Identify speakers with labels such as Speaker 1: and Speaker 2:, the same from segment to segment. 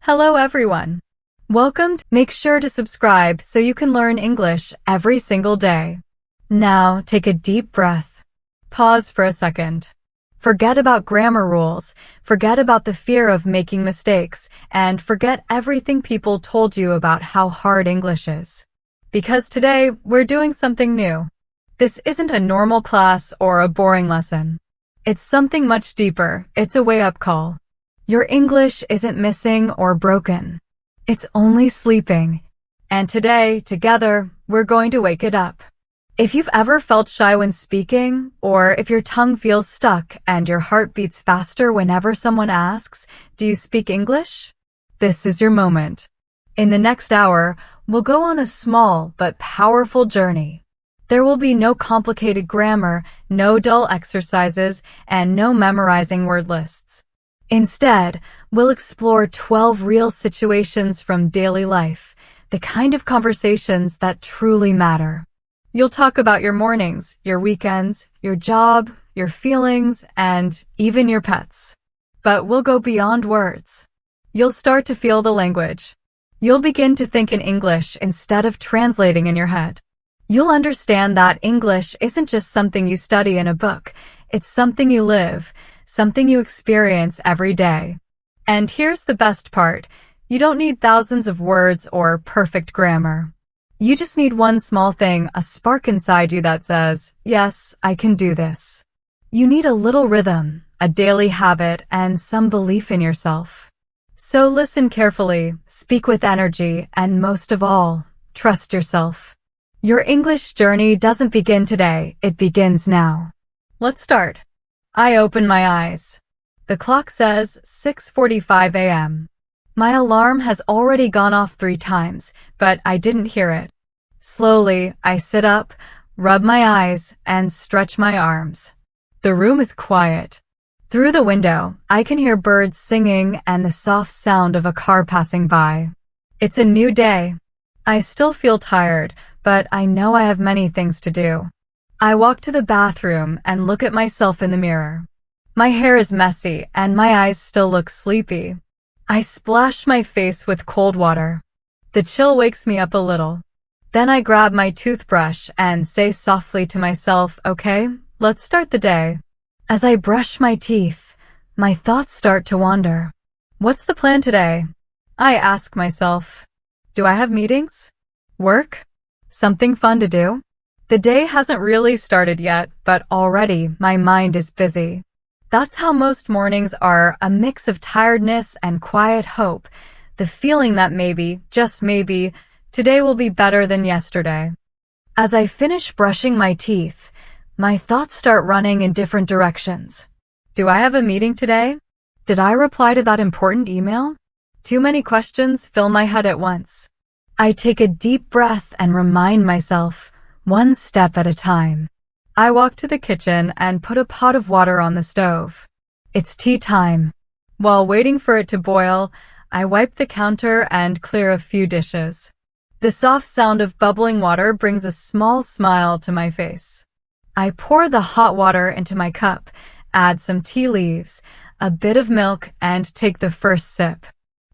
Speaker 1: Hello everyone. Welcome. Make sure to subscribe so you can learn English every single day. Now take a deep breath. Pause for a second. Forget about grammar rules, forget about the fear of making mistakes, and forget everything people told you about how hard English is. Because today, we're doing something new. This isn't a normal class or a boring lesson. It's something much deeper. It's a wake-up call. Your English isn't missing or broken. It's only sleeping. And today, together, we're going to wake it up. If you've ever felt shy when speaking, or if your tongue feels stuck and your heart beats faster whenever someone asks, "Do you speak English?" This is your moment. In the next hour, we'll go on a small but powerful journey. There will be no complicated grammar, no dull exercises, and no memorizing word lists. Instead, we'll explore 12 real situations from daily life, the kind of conversations that truly matter. You'll talk about your mornings, your weekends, your job, your feelings, and even your pets. But we'll go beyond words. You'll start to feel the language. You'll begin to think in English instead of translating in your head. You'll understand that English isn't just something you study in a book. It's something you live, something you experience every day. And here's the best part. You don't need thousands of words or perfect grammar. You just need one small thing, a spark inside you that says, "Yes, I can do this." You need a little rhythm, a daily habit, and some belief in yourself. So listen carefully, speak with energy, and most of all, trust yourself. Your English journey doesn't begin today, it begins now. Let's start. I open my eyes. The clock says 6:45 a.m. My alarm has already gone off 3 times, but I didn't hear it. Slowly, I sit up, rub my eyes, and stretch my arms. The room is quiet. Through the window, I can hear birds singing and the soft sound of a car passing by. It's a new day. I still feel tired, but I know I have many things to do. I walk to the bathroom and look at myself in the mirror. My hair is messy and my eyes still look sleepy. I splash my face with cold water. The chill wakes me up a little. Then I grab my toothbrush and say softly to myself, "Okay, let's start the day." As I brush my teeth, my thoughts start to wander. What's the plan today? I ask myself. Do I have meetings? Work? Something fun to do? The day hasn't really started yet, but already my mind is busy. That's how most mornings are, a mix of tiredness and quiet hope, the feeling that maybe, just maybe, today will be better than yesterday. As I finish brushing my teeth, my thoughts start running in different directions. Do I have a meeting today? Did I reply to that important email? Too many questions fill my head at once. I take a deep breath and remind myself, one step at a time. I walk to the kitchen and put a pot of water on the stove. It's tea time. While waiting for it to boil, I wipe the counter and clear a few dishes. The soft sound of bubbling water brings a small smile to my face. I pour the hot water into my cup, add some tea leaves, a bit of milk, and take the first sip.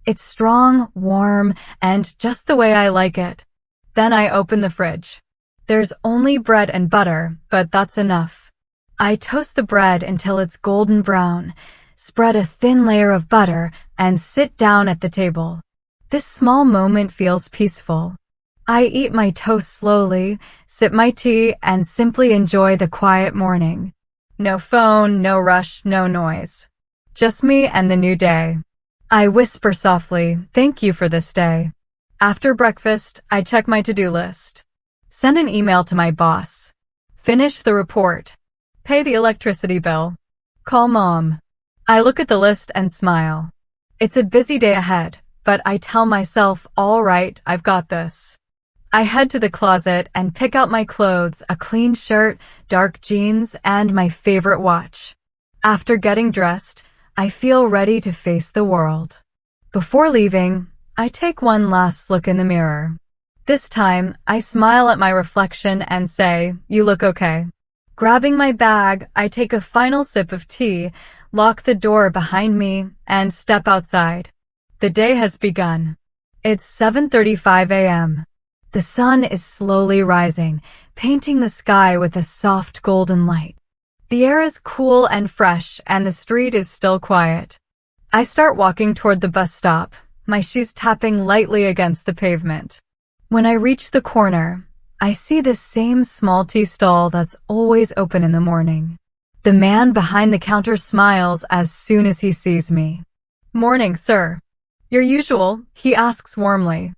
Speaker 1: It's strong, warm, and just the way I like it. Then I open the fridge. There's only bread and butter, but that's enough. I toast the bread until it's golden brown, spread a thin layer of butter, and sit down at the table. This small moment feels peaceful. I eat my toast slowly, sip my tea, and simply enjoy the quiet morning. No phone, no rush, no noise. Just me and the new day. I whisper softly, "Thank you for this day." After breakfast, I check my to-do list. Send an email to my boss. Finish the report. Pay the electricity bill. Call mom. I look at the list and smile. It's a busy day ahead, but I tell myself, all right, I've got this. I head to the closet and pick out my clothes, a clean shirt, dark jeans, and my favorite watch. After getting dressed, I feel ready to face the world. Before leaving, I take one last look in the mirror. This time, I smile at my reflection and say, "You look okay." Grabbing my bag, I take a final sip of tea, lock the door behind me, and step outside. The day has begun. It's 7:35 a.m. The sun is slowly rising, painting the sky with a soft golden light. The air is cool and fresh, and the street is still quiet. I start walking toward the bus stop, my shoes tapping lightly against the pavement. When I reach the corner, I see the same small tea stall that's always open in the morning. The man behind the counter smiles as soon as he sees me. "Morning, sir. Your usual?" he asks warmly.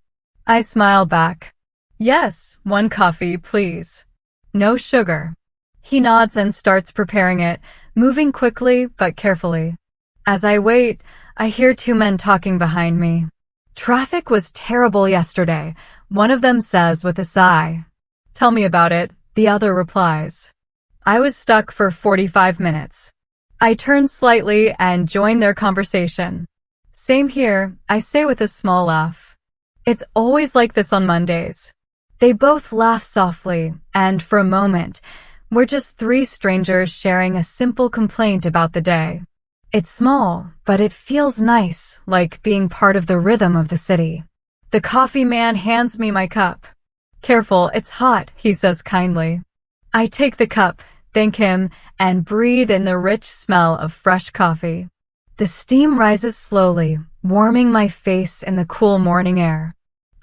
Speaker 1: I smile back. "Yes, one coffee, please. No sugar." He nods and starts preparing it, moving quickly but carefully. As I wait, I hear two men talking behind me. "Traffic was terrible yesterday," one of them says with a sigh. "Tell me about it," the other replies. "I was stuck for 45 minutes. I turn slightly and join their conversation. "Same here," I say with a small laugh. It's always like this on Mondays. They both laugh softly, and for a moment, we're just three strangers sharing a simple complaint about the day. It's small, but it feels nice, like being part of the rhythm of the city. The coffee man hands me my cup. "Careful, it's hot," he says kindly. I take the cup, thank him, and breathe in the rich smell of fresh coffee. The steam rises slowly, warming my face in the cool morning air.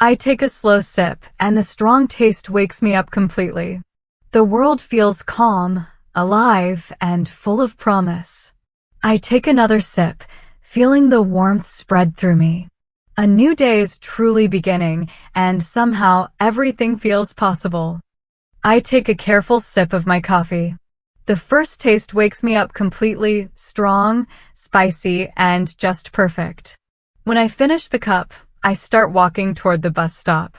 Speaker 1: I take a slow sip, and the strong taste wakes me up completely. The world feels calm, alive, and full of promise. I take another sip, feeling the warmth spread through me. A new day is truly beginning, and somehow everything feels possible. I take a careful sip of my coffee. The first taste wakes me up completely, strong, spicy, and just perfect. When I finish the cup, I start walking toward the bus stop.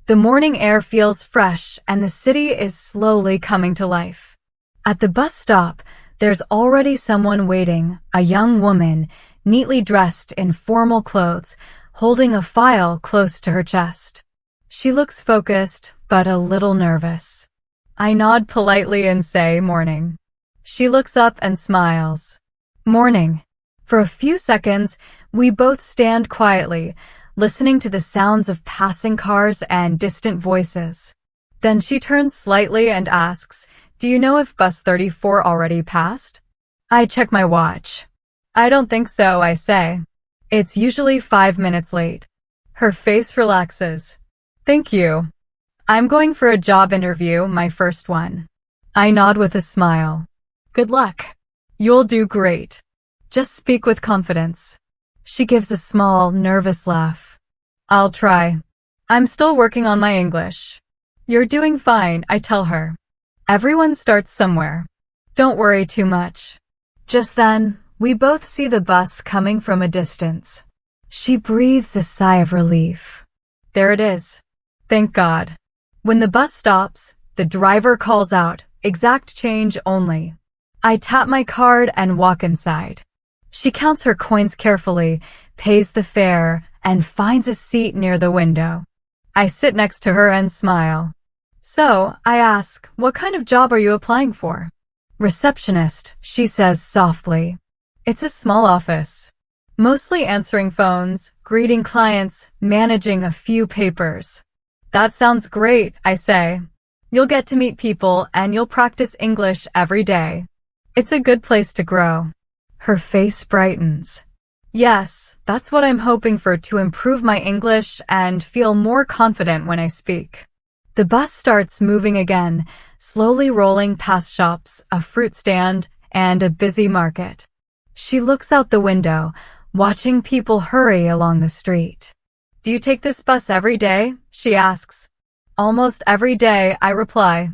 Speaker 1: The morning air feels fresh, and the city is slowly coming to life. At the bus stop, there's already someone waiting, a young woman, neatly dressed in formal clothes, holding a file close to her chest. She looks focused, but a little nervous. I nod politely and say, "Morning." She looks up and smiles. "Morning." For a few seconds, we both stand quietly, listening to the sounds of passing cars and distant voices. Then she turns slightly and asks, "Do you know if bus 34 already passed?" I check my watch. "I don't think so," I say. "It's usually 5 minutes late." Her face relaxes. "Thank you. I'm going for a job interview, my first one." I nod with a smile. "Good luck. You'll do great. Just speak with confidence." She gives a small, nervous laugh. "I'll try. I'm still working on my English." "You're doing fine," I tell her. "Everyone starts somewhere. Don't worry too much." Just then, we both see the bus coming from a distance. She breathes a sigh of relief. There it is. Thank God. When the bus stops, the driver calls out, "Exact change only." I tap my card and walk inside. She counts her coins carefully, pays the fare, and finds a seat near the window. I sit next to her and smile. "So," I ask, "what kind of job are you applying for?" "Receptionist," she says softly. It's a small office. Mostly answering phones, greeting clients, managing a few papers. "That sounds great," I say. "You'll get to meet people and you'll practice English every day. It's a good place to grow." Her face brightens. "Yes, that's what I'm hoping for, to improve my English and feel more confident when I speak." The bus starts moving again, slowly rolling past shops, a fruit stand, and a busy market. She looks out the window, watching people hurry along the street. "Do you take this bus every day?" she asks. "Almost every day," I reply.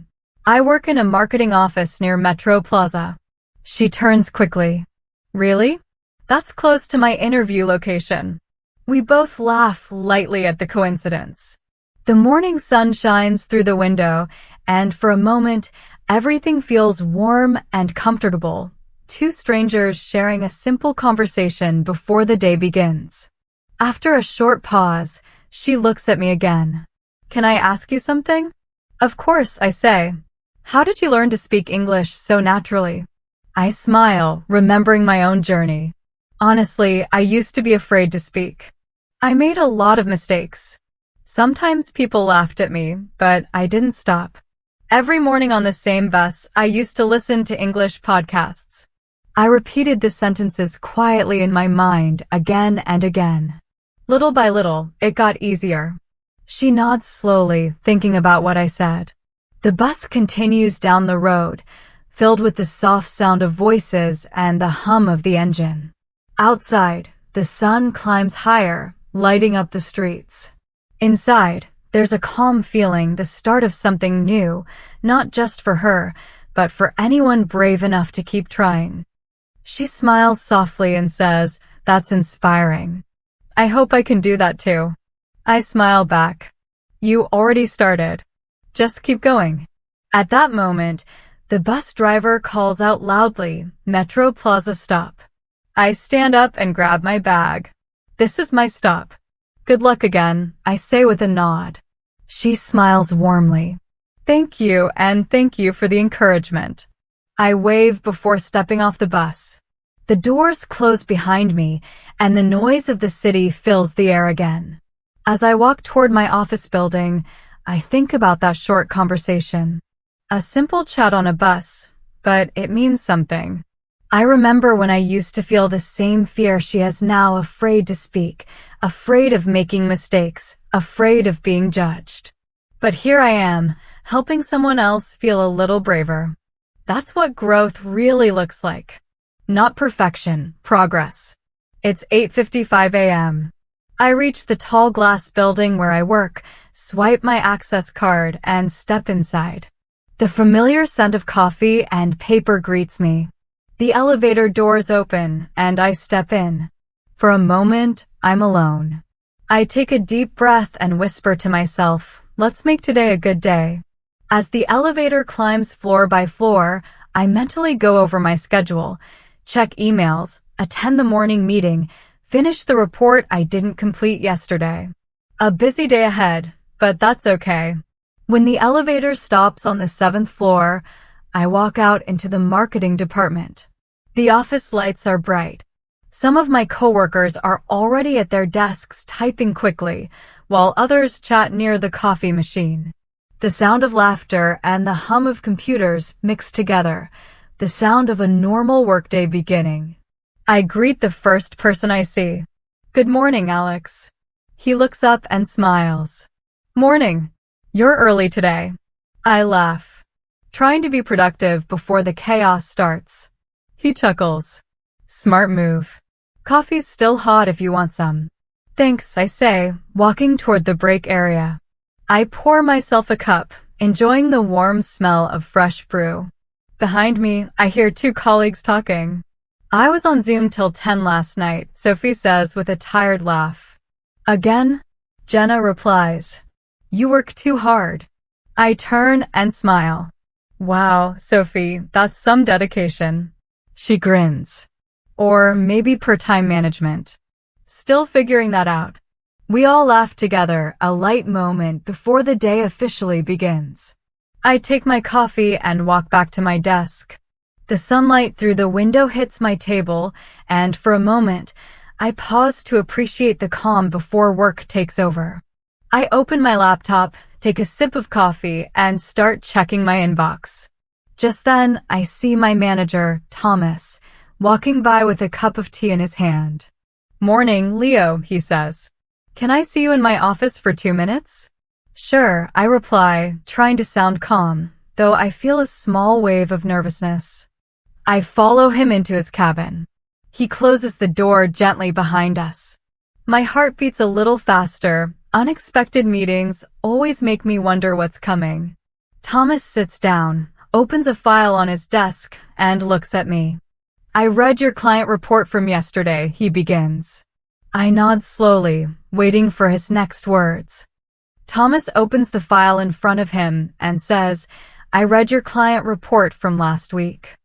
Speaker 1: "I work in a marketing office near Metro Plaza." She turns quickly. "Really? That's close to my interview location." We both laugh lightly at the coincidence. The morning sun shines through the window, and for a moment, everything feels warm and comfortable. Two strangers sharing a simple conversation before the day begins. After a short pause, she looks at me again. "Can I ask you something?" "Of course," I say. "How did you learn to speak English so naturally?" I smile, remembering my own journey. Honestly, I used to be afraid to speak. I made a lot of mistakes. Sometimes people laughed at me, but I didn't stop. Every morning on the same bus, I used to listen to English podcasts. I repeated the sentences quietly in my mind again and again. Little by little, it got easier. She nods slowly, thinking about what I said. The bus continues down the road, filled with the soft sound of voices and the hum of the engine. Outside, the sun climbs higher, lighting up the streets. Inside, there's a calm feeling, the start of something new, not just for her, but for anyone brave enough to keep trying. She smiles softly and says, "That's inspiring. I hope I can do that too." I smile back. "You already started. Just keep going." At that moment, the bus driver calls out loudly, "Metro Plaza stop." I stand up and grab my bag. "This is my stop. Good luck again," I say with a nod. She smiles warmly. "Thank you, and thank you for the encouragement." I wave before stepping off the bus. The doors close behind me, and the noise of the city fills the air again. As I walk toward my office building, I think about that short conversation. A simple chat on a bus, but it means something. I remember when I used to feel the same fear she has now, afraid to speak, afraid of making mistakes, afraid of being judged. But here I am, helping someone else feel a little braver. That's what growth really looks like. Not perfection, progress. It's 8:55 a.m. I reach the tall glass building where I work, swipe my access card, and step inside. The familiar scent of coffee and paper greets me. The elevator doors open, and I step in. For a moment, I'm alone. I take a deep breath and whisper to myself, "Let's make today a good day." As the elevator climbs floor by floor, I mentally go over my schedule, check emails, attend the morning meeting, finish the report I didn't complete yesterday. A busy day ahead, but that's okay. When the elevator stops on the 7th floor, I walk out into the marketing department. The office lights are bright. Some of my coworkers are already at their desks typing quickly, while others chat near the coffee machine. The sound of laughter and the hum of computers mix together, the sound of a normal workday beginning. I greet the first person I see. "Good morning, Alex." He looks up and smiles. "Morning. You're early today." I laugh, trying to be productive before the chaos starts. He chuckles. "Smart move. Coffee's still hot if you want some." "Thanks," I say, walking toward the break area. I pour myself a cup, enjoying the warm smell of fresh brew. Behind me, I hear two colleagues talking. "I was on Zoom till 10 last night," Sophie says with a tired laugh. "Again?" Jenna replies. "You work too hard." I turn and smile. "Wow, Sophie, that's some dedication." She grins. "Or maybe per time management. Still figuring that out." We all laugh together, a light moment before the day officially begins. I take my coffee and walk back to my desk. The sunlight through the window hits my table, and for a moment, I pause to appreciate the calm before work takes over. I open my laptop, take a sip of coffee, and start checking my inbox. Just then, I see my manager, Thomas, walking by with a cup of tea in his hand. "Morning, Leo," he says. "Can I see you in my office for 2 minutes?" "Sure," I reply, trying to sound calm, though I feel a small wave of nervousness. I follow him into his cabin. He closes the door gently behind us. My heart beats a little faster. Unexpected meetings always make me wonder what's coming. Thomas sits down, opens a file on his desk, and looks at me. "I read your client report from yesterday," he begins. I nod slowly, waiting for his next words. Thomas opens the file in front of him and says, "I read your client report from last week."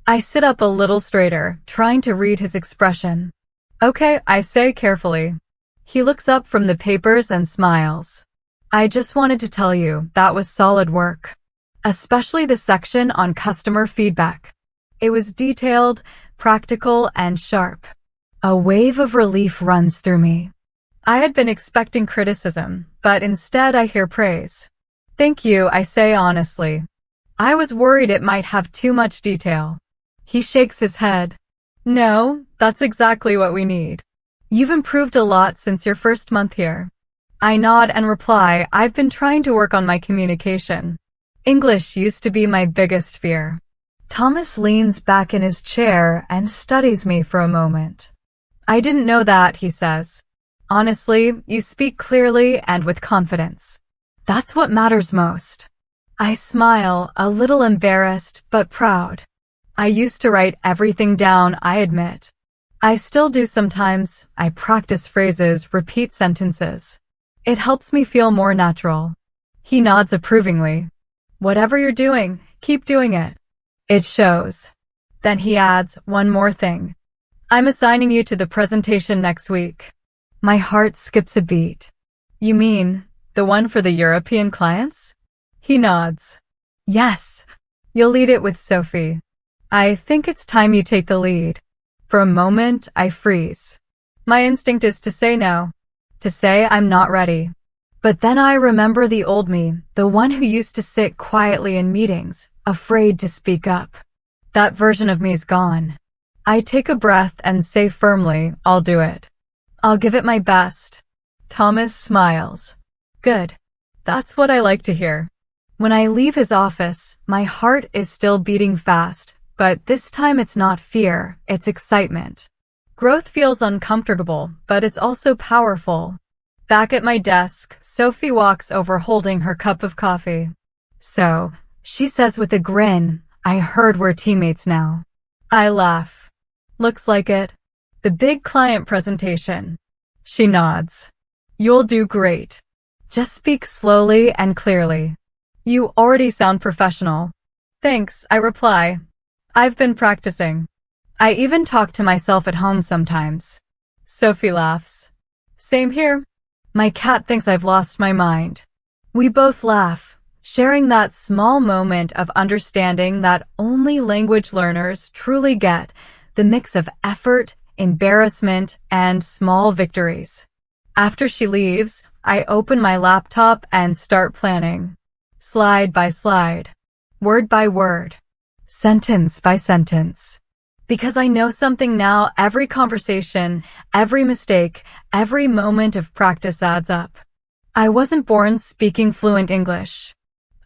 Speaker 1: I sit up a little straighter, trying to read his expression. "Okay," I say carefully. He looks up from the papers and smiles. "I just wanted to tell you that was solid work. Especially the section on customer feedback. It was detailed, practical, and sharp." A wave of relief runs through me. I had been expecting criticism, but instead I hear praise. Thank you, I say honestly. I was worried it might have too much detail. He shakes his head. No, that's exactly what we need. You've improved a lot since your first month here. I nod and reply, I've been trying to work on my communication. English used to be my biggest fear. Thomas leans back in his chair and studies me for a moment. I didn't know that, he says. Honestly, you speak clearly and with confidence. That's what matters most. I smile, a little embarrassed but proud. I used to write everything down, I admit. I still do sometimes. I practice phrases, repeat sentences. It helps me feel more natural. He nods approvingly. Whatever you're doing, keep doing it. It shows. Then he adds, one more thing. I'm assigning you to the presentation next week. My heart skips a beat. You mean, the one for the European clients? He nods. Yes. You'll lead it with Sophie. I think it's time you take the lead. For a moment, I freeze. My instinct is to say no. To say I'm not ready. But then I remember the old me, the one who used to sit quietly in meetings, afraid to speak up. That version of me is gone. I take a breath and say firmly, I'll do it. I'll give it my best. Thomas smiles. Good. That's what I like to hear. When I leave his office, my heart is still beating fast, but this time it's not fear, it's excitement. Growth feels uncomfortable, but it's also powerful. Back at my desk, Sophie walks over holding her cup of coffee. So, she says with a grin, I heard we're teammates now. I laugh. Looks like it. The big client presentation. She nods. You'll do great. Just speak slowly and clearly. You already sound professional. Thanks, I reply. I've been practicing. I even talk to myself at home sometimes. Sophie laughs. Same here. My cat thinks I've lost my mind. We both laugh, sharing that small moment of understanding that only language learners truly get, the mix of effort, embarrassment, and small victories. After she leaves, I open my laptop and start planning. Slide by slide. Word by word. Sentence by sentence. Because I know something now, every conversation, every mistake, every moment of practice adds up. I wasn't born speaking fluent English.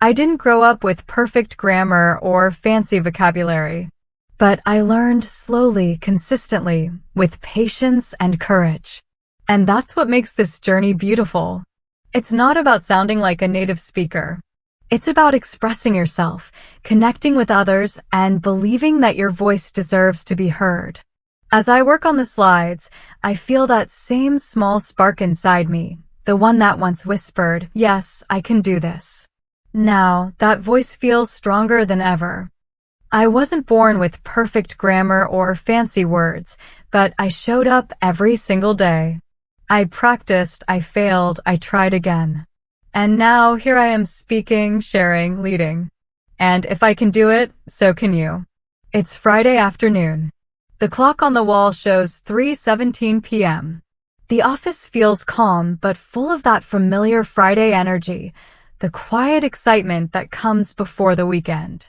Speaker 1: I didn't grow up with perfect grammar or fancy vocabulary. But I learned slowly, consistently, with patience and courage. And that's what makes this journey beautiful. It's not about sounding like a native speaker. It's about expressing yourself, connecting with others, and believing that your voice deserves to be heard. As I work on the slides, I feel that same small spark inside me, the one that once whispered, yes, I can do this. Now, that voice feels stronger than ever. I wasn't born with perfect grammar or fancy words, but I showed up every single day. I practiced, I failed, I tried again. And now here I am speaking, sharing, leading. And if I can do it, so can you. It's Friday afternoon. The clock on the wall shows 3:17 p.m. The office feels calm but full of that familiar Friday energy, the quiet excitement that comes before the weekend.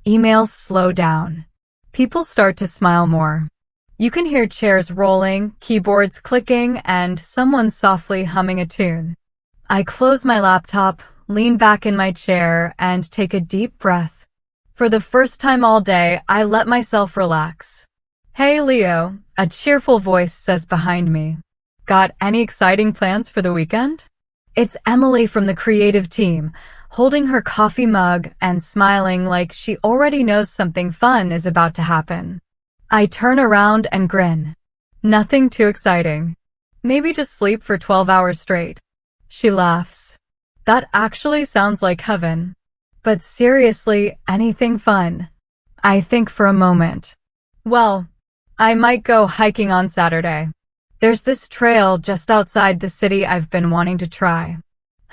Speaker 1: Emails slow down. People start to smile more. You can hear chairs rolling, keyboards clicking, and someone softly humming a tune. I close my laptop, lean back in my chair, and take a deep breath. For the first time all day, I let myself relax. Hey Leo, a cheerful voice says behind me. Got any exciting plans for the weekend? It's Emily from the creative team, holding her coffee mug and smiling like she already knows something fun is about to happen. I turn around and grin. Nothing too exciting. Maybe just sleep for 12 hours straight. She laughs. That actually sounds like heaven. But seriously, anything fun? I think for a moment. Well, I might go hiking on Saturday. There's this trail just outside the city I've been wanting to try.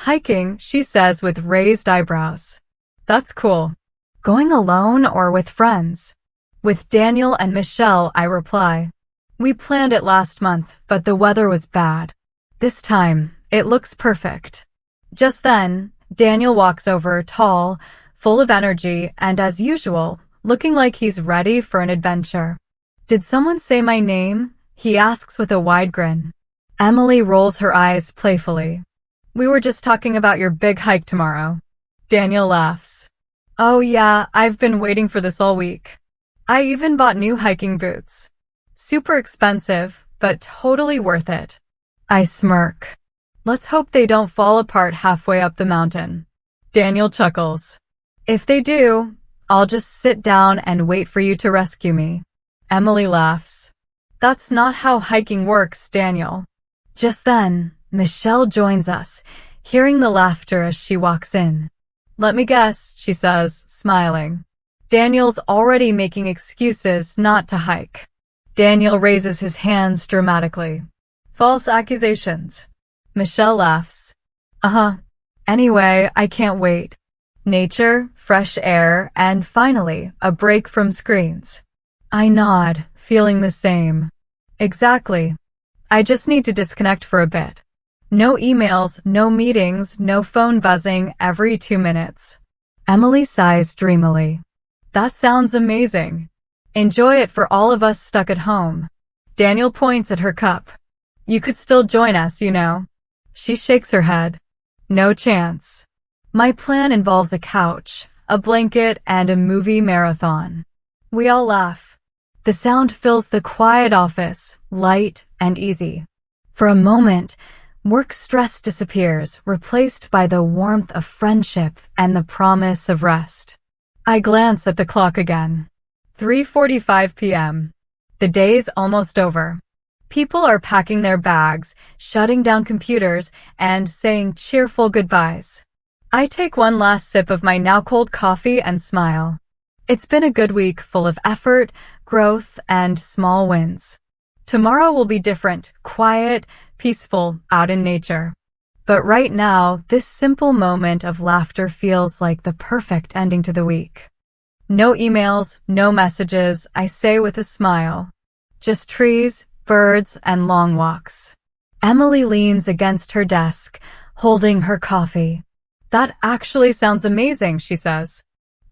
Speaker 1: Hiking, she says with raised eyebrows. That's cool. Going alone or with friends? With Daniel and Michelle, I reply. We planned it last month, but the weather was bad. This time, it looks perfect. Just then, Daniel walks over, tall, full of energy, and as usual, looking like he's ready for an adventure. Did someone say my name? He asks with a wide grin. Emily rolls her eyes playfully. We were just talking about your big hike tomorrow. Daniel laughs. Oh yeah, I've been waiting for this all week. I even bought new hiking boots. Super expensive, but totally worth it. I smirk. Let's hope they don't fall apart halfway up the mountain. Daniel chuckles. If they do, I'll just sit down and wait for you to rescue me. Emily laughs. That's not how hiking works, Daniel. Just then, Michelle joins us, hearing the laughter as she walks in. Let me guess, she says, smiling. Daniel's already making excuses not to hike. Daniel raises his hands dramatically. False accusations. Michelle laughs. Anyway, I can't wait. Nature, fresh air, and finally, a break from screens. I nod, feeling the same. Exactly. I just need to disconnect for a bit. No emails, no meetings, no phone buzzing every 2 minutes. Emily sighs dreamily. That sounds amazing. Enjoy it for all of us stuck at home. Daniel points at her cup. You could still join us, you know. She shakes her head. No chance. My plan involves a couch, a blanket, and a movie marathon. We all laugh. The sound fills the quiet office, light and easy. For a moment, work stress disappears, replaced by the warmth of friendship and the promise of rest. I glance at the clock again. 3:45 p.m. The day's almost over. People are packing their bags, shutting down computers, and saying cheerful goodbyes. I take one last sip of my now cold coffee and smile. It's been a good week full of effort, growth, and small wins. Tomorrow will be different, quiet, peaceful, out in nature. But right now, this simple moment of laughter feels like the perfect ending to the week. No emails, no messages, I say with a smile. Just trees, birds, and long walks. Emily leans against her desk, holding her coffee. That actually sounds amazing, she says.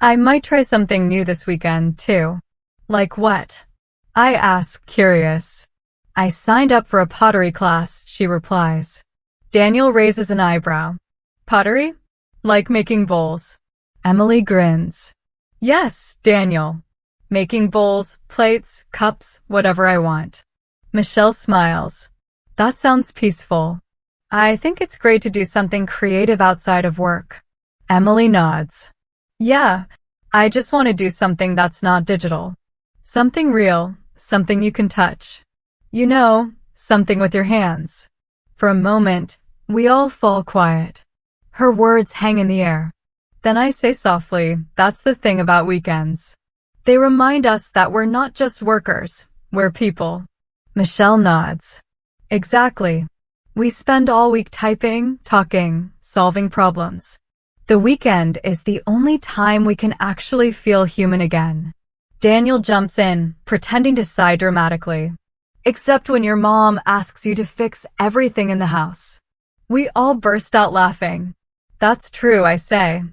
Speaker 1: I might try something new this weekend, too. Like what? I ask, curious. I signed up for a pottery class, she replies. Daniel raises an eyebrow. Pottery? Like making bowls. Emily grins. Yes, Daniel. Making bowls, plates, cups, whatever I want. Michelle smiles. That sounds peaceful. I think it's great to do something creative outside of work. Emily nods. Yeah, I just want to do something that's not digital. Something real, something you can touch. You know, something with your hands. For a moment, we all fall quiet. Her words hang in the air. Then I say softly, that's the thing about weekends. They remind us that we're not just workers, we're people. Michelle nods. Exactly. We spend all week typing, talking, solving problems. The weekend is the only time we can actually feel human again. Daniel jumps in, pretending to sigh dramatically. Except when your mom asks you to fix everything in the house. We all burst out laughing. That's true, I say.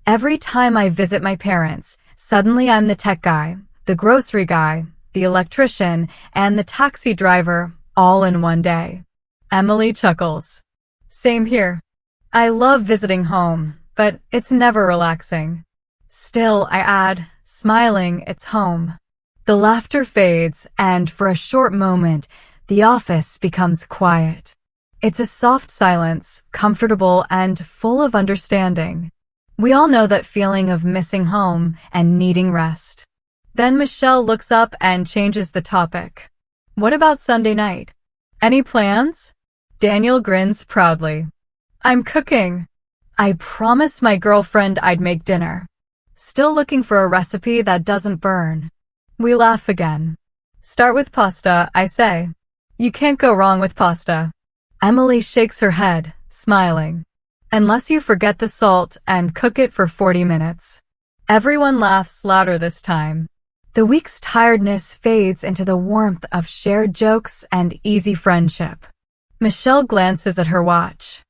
Speaker 1: Every time I visit my parents, suddenly I'm the tech guy, the grocery guy, the electrician, and the taxi driver, all in one day. Emily chuckles. Same here. I love visiting home, but it's never relaxing. Still, I add, smiling, it's home. The laughter fades, and for a short moment, the office becomes quiet. It's a soft silence, comfortable and full of understanding. We all know that feeling of missing home and needing rest. Then Michelle looks up and changes the topic. What about Sunday night? Any plans? Daniel grins proudly. I'm cooking. I promised my girlfriend I'd make dinner. Still looking for a recipe that doesn't burn. We laugh again. Start with pasta, I say. You can't go wrong with pasta. Emily shakes her head, smiling. Unless you forget the salt and cook it for 40 minutes. Everyone laughs louder this time. The week's tiredness fades into the warmth of shared jokes and easy friendship. Michelle glances at her watch.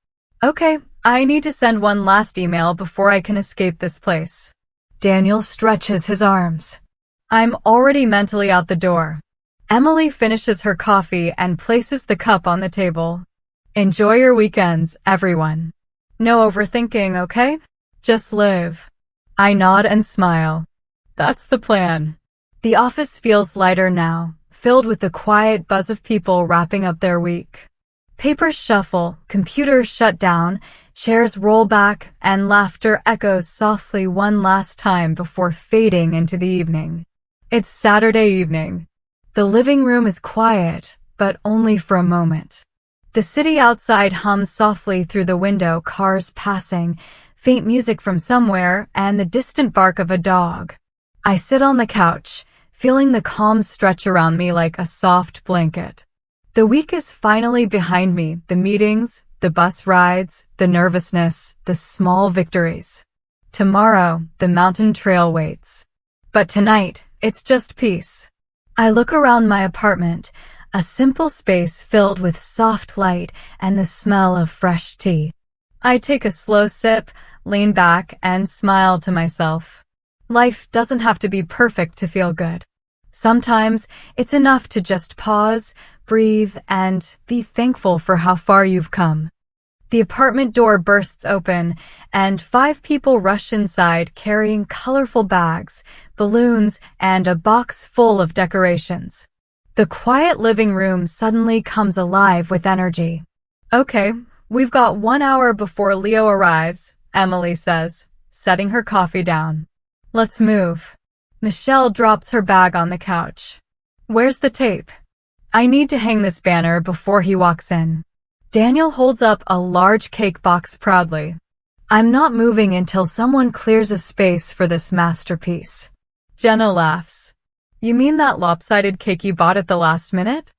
Speaker 1: Okay, I need to send one last email before I can escape this place. Daniel stretches his arms. I'm already mentally out the door. Emily finishes her coffee and places the cup on the table. Enjoy your weekends, everyone. No overthinking, okay? Just live. I nod and smile. That's the plan. The office feels lighter now, filled with the quiet buzz of people wrapping up their week. Papers shuffle, computers shut down, chairs roll back, and laughter echoes softly one last time before fading into the evening. It's Saturday evening. The living room is quiet, but only for a moment. The city outside hums softly through the window, cars passing, faint music from somewhere, and the distant bark of a dog. I sit on the couch, feeling the calm stretch around me like a soft blanket. The week is finally behind me, the meetings, the bus rides, the nervousness, the small victories. Tomorrow, the mountain trail waits. But tonight, it's just peace. I look around my apartment, a simple space filled with soft light and the smell of fresh tea. I take a slow sip, lean back, and smile to myself. Life doesn't have to be perfect to feel good. Sometimes it's enough to just pause, breathe, and be thankful for how far you've come. The apartment door bursts open, and 5 people rush inside carrying colorful bags, balloons, and a box full of decorations. The quiet living room suddenly comes alive with energy. Okay, we've got 1 hour before Leo arrives, Emily says, setting her coffee down. Let's move. Michelle drops her bag on the couch. Where's the tape? I need to hang this banner before he walks in. Daniel holds up a large cake box proudly. I'm not moving until someone clears a space for this masterpiece. Jenna laughs. You mean that lopsided cake you bought at the last minute?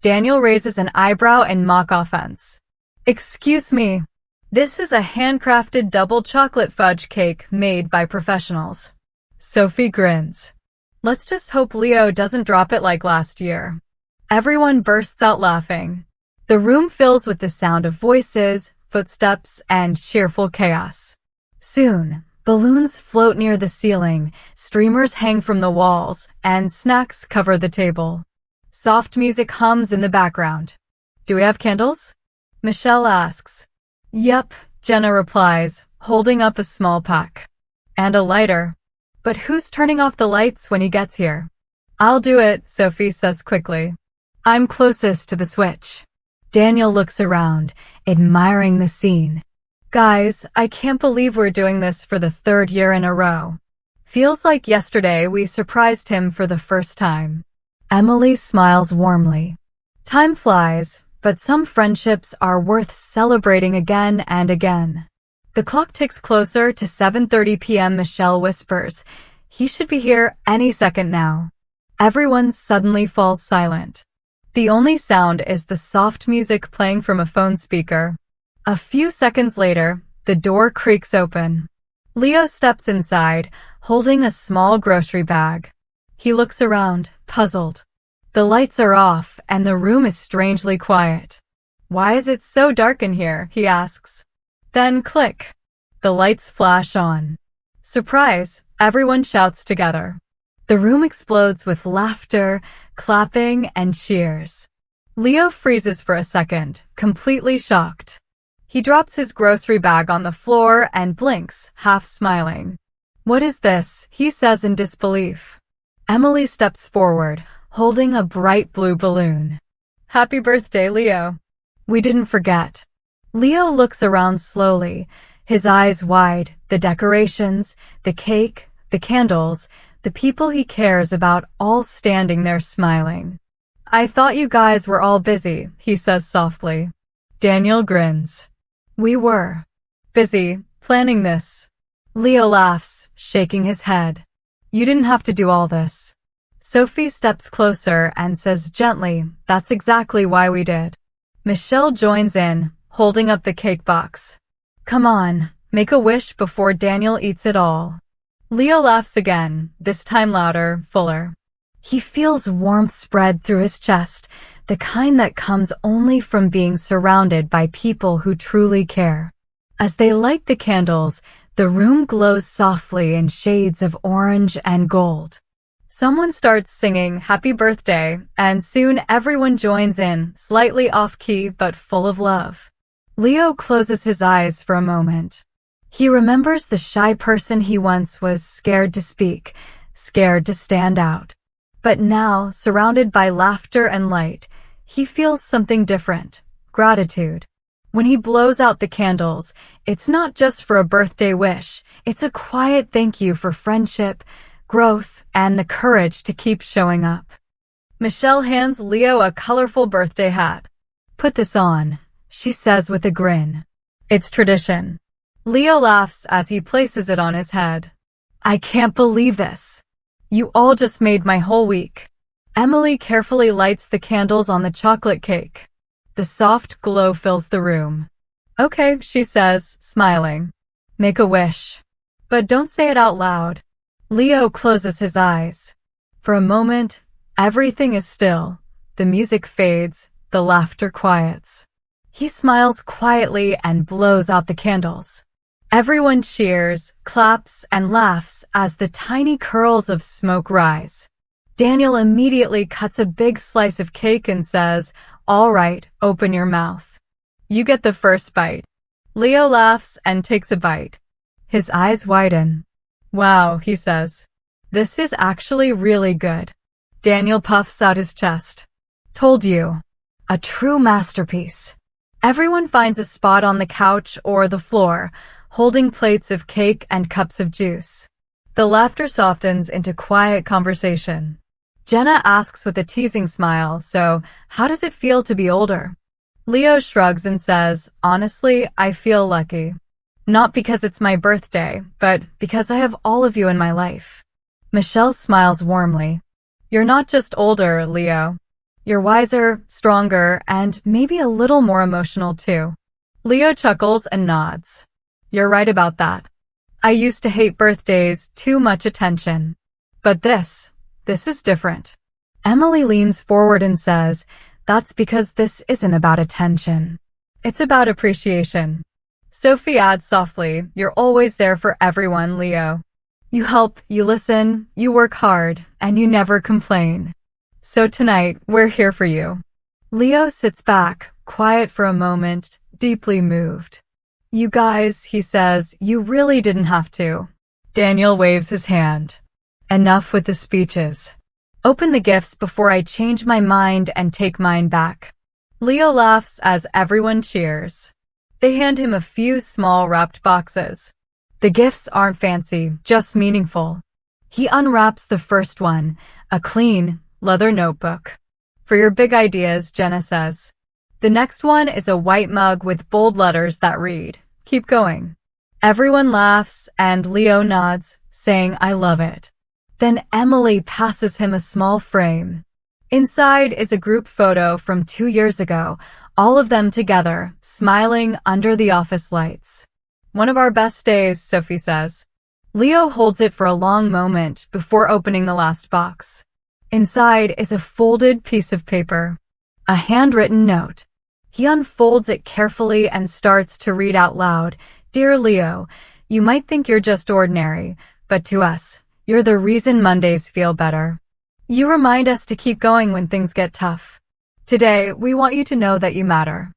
Speaker 1: Daniel raises an eyebrow in mock offense. Excuse me. This is a handcrafted double chocolate fudge cake made by professionals. Sophie grins. Let's just hope Leo doesn't drop it like last year. Everyone bursts out laughing. The room fills with the sound of voices, footsteps, and cheerful chaos. Soon, balloons float near the ceiling, streamers hang from the walls, and snacks cover the table. Soft music hums in the background. Do we have candles? Michelle asks. Yep, Jenna replies, holding up a small pack. And a lighter. But who's turning off the lights when he gets here? I'll do it, Sophie says quickly. I'm closest to the switch. Daniel looks around, admiring the scene. Guys, I can't believe we're doing this for the 3rd year in a row. Feels like yesterday we surprised him for the first time. Emily smiles warmly. Time flies, but some friendships are worth celebrating again and again. The clock ticks closer to 7:30 p.m. Michelle whispers, he should be here any second now. Everyone suddenly falls silent. The only sound is the soft music playing from a phone speaker. A few seconds later, the door creaks open. Leo steps inside, holding a small grocery bag. He looks around, puzzled. The lights are off, and the room is strangely quiet. Why is it so dark in here? He asks. Then click. The lights flash on. Surprise! Everyone shouts together. The room explodes with laughter, clapping, and cheers. Leo freezes for a second, completely shocked. He drops his grocery bag on the floor and blinks, half smiling. What is this? He says in disbelief. Emily steps forward, holding a bright blue balloon. Happy birthday, Leo. We didn't forget. Leo looks around slowly, his eyes wide, the decorations, the cake, the candles, the people he cares about all standing there smiling. I thought you guys were all busy, he says softly. Daniel grins. We were busy planning this. Leo laughs, shaking his head. You didn't have to do all this. Sophie steps closer and says gently, that's exactly why we did. Michelle joins in, holding up the cake box. Come on, make a wish before Daniel eats it all. Leo laughs again, this time louder, fuller. He feels warmth spread through his chest, the kind that comes only from being surrounded by people who truly care. As they light the candles, the room glows softly in shades of orange and gold. Someone starts singing Happy Birthday, and soon everyone joins in, slightly off-key but full of love. Leo closes his eyes for a moment. He remembers the shy person he once was, scared to speak, scared to stand out. But now, surrounded by laughter and light, he feels something different, gratitude. When he blows out the candles, it's not just for a birthday wish, it's a quiet thank you for friendship, growth, and the courage to keep showing up. Michelle hands Leo a colorful birthday hat. "Put this on," she says with a grin. "It's tradition." Leo laughs as he places it on his head. "I can't believe this. You all just made my whole week." Emily carefully lights the candles on the chocolate cake. The soft glow fills the room. "Okay," she says, smiling. "Make a wish. But don't say it out loud." Leo closes his eyes. For a moment, everything is still. The music fades, the laughter quiets. He smiles quietly and blows out the candles. Everyone cheers, claps, and laughs as the tiny curls of smoke rise. Daniel immediately cuts a big slice of cake and says, "All right, open your mouth. You get the first bite." Leo laughs and takes a bite. His eyes widen. "Wow," he says. "This is actually really good." Daniel puffs out his chest. "Told you. A true masterpiece." Everyone finds a spot on the couch or the floor, holding plates of cake and cups of juice. The laughter softens into quiet conversation. Jenna asks with a teasing smile, "So, how does it feel to be older?" Leo shrugs and says, "Honestly, I feel lucky. Not because it's my birthday, but because I have all of you in my life." Michelle smiles warmly. "You're not just older, Leo. You're wiser, stronger, and maybe a little more emotional too." Leo chuckles and nods. "You're right about that. I used to hate birthdays, too much attention. But this is different." Emily leans forward and says, "That's because this isn't about attention. It's about appreciation." Sophie adds softly, "You're always there for everyone, Leo. You help, you listen, you work hard, and you never complain. So tonight, we're here for you." Leo sits back, quiet for a moment, deeply moved. "You guys," he says, "you really didn't have to." Daniel waves his hand. "Enough with the speeches. Open the gifts before I change my mind and take mine back." Leo laughs as everyone cheers. They hand him a few small wrapped boxes. The gifts aren't fancy, just meaningful. He unwraps the first one, a clean, leather notebook. "For your big ideas," Jenna says. The next one is a white mug with bold letters that read, "Keep going." Everyone laughs and Leo nods, saying, "I love it." Then Emily passes him a small frame. Inside is a group photo from 2 years ago, all of them together, smiling under the office lights. "One of our best days," Sophie says. Leo holds it for a long moment before opening the last box. Inside is a folded piece of paper, a handwritten note. He unfolds it carefully and starts to read out loud, "Dear Leo, you might think you're just ordinary, but to us, you're the reason Mondays feel better. You remind us to keep going when things get tough. Today, we want you to know that you matter.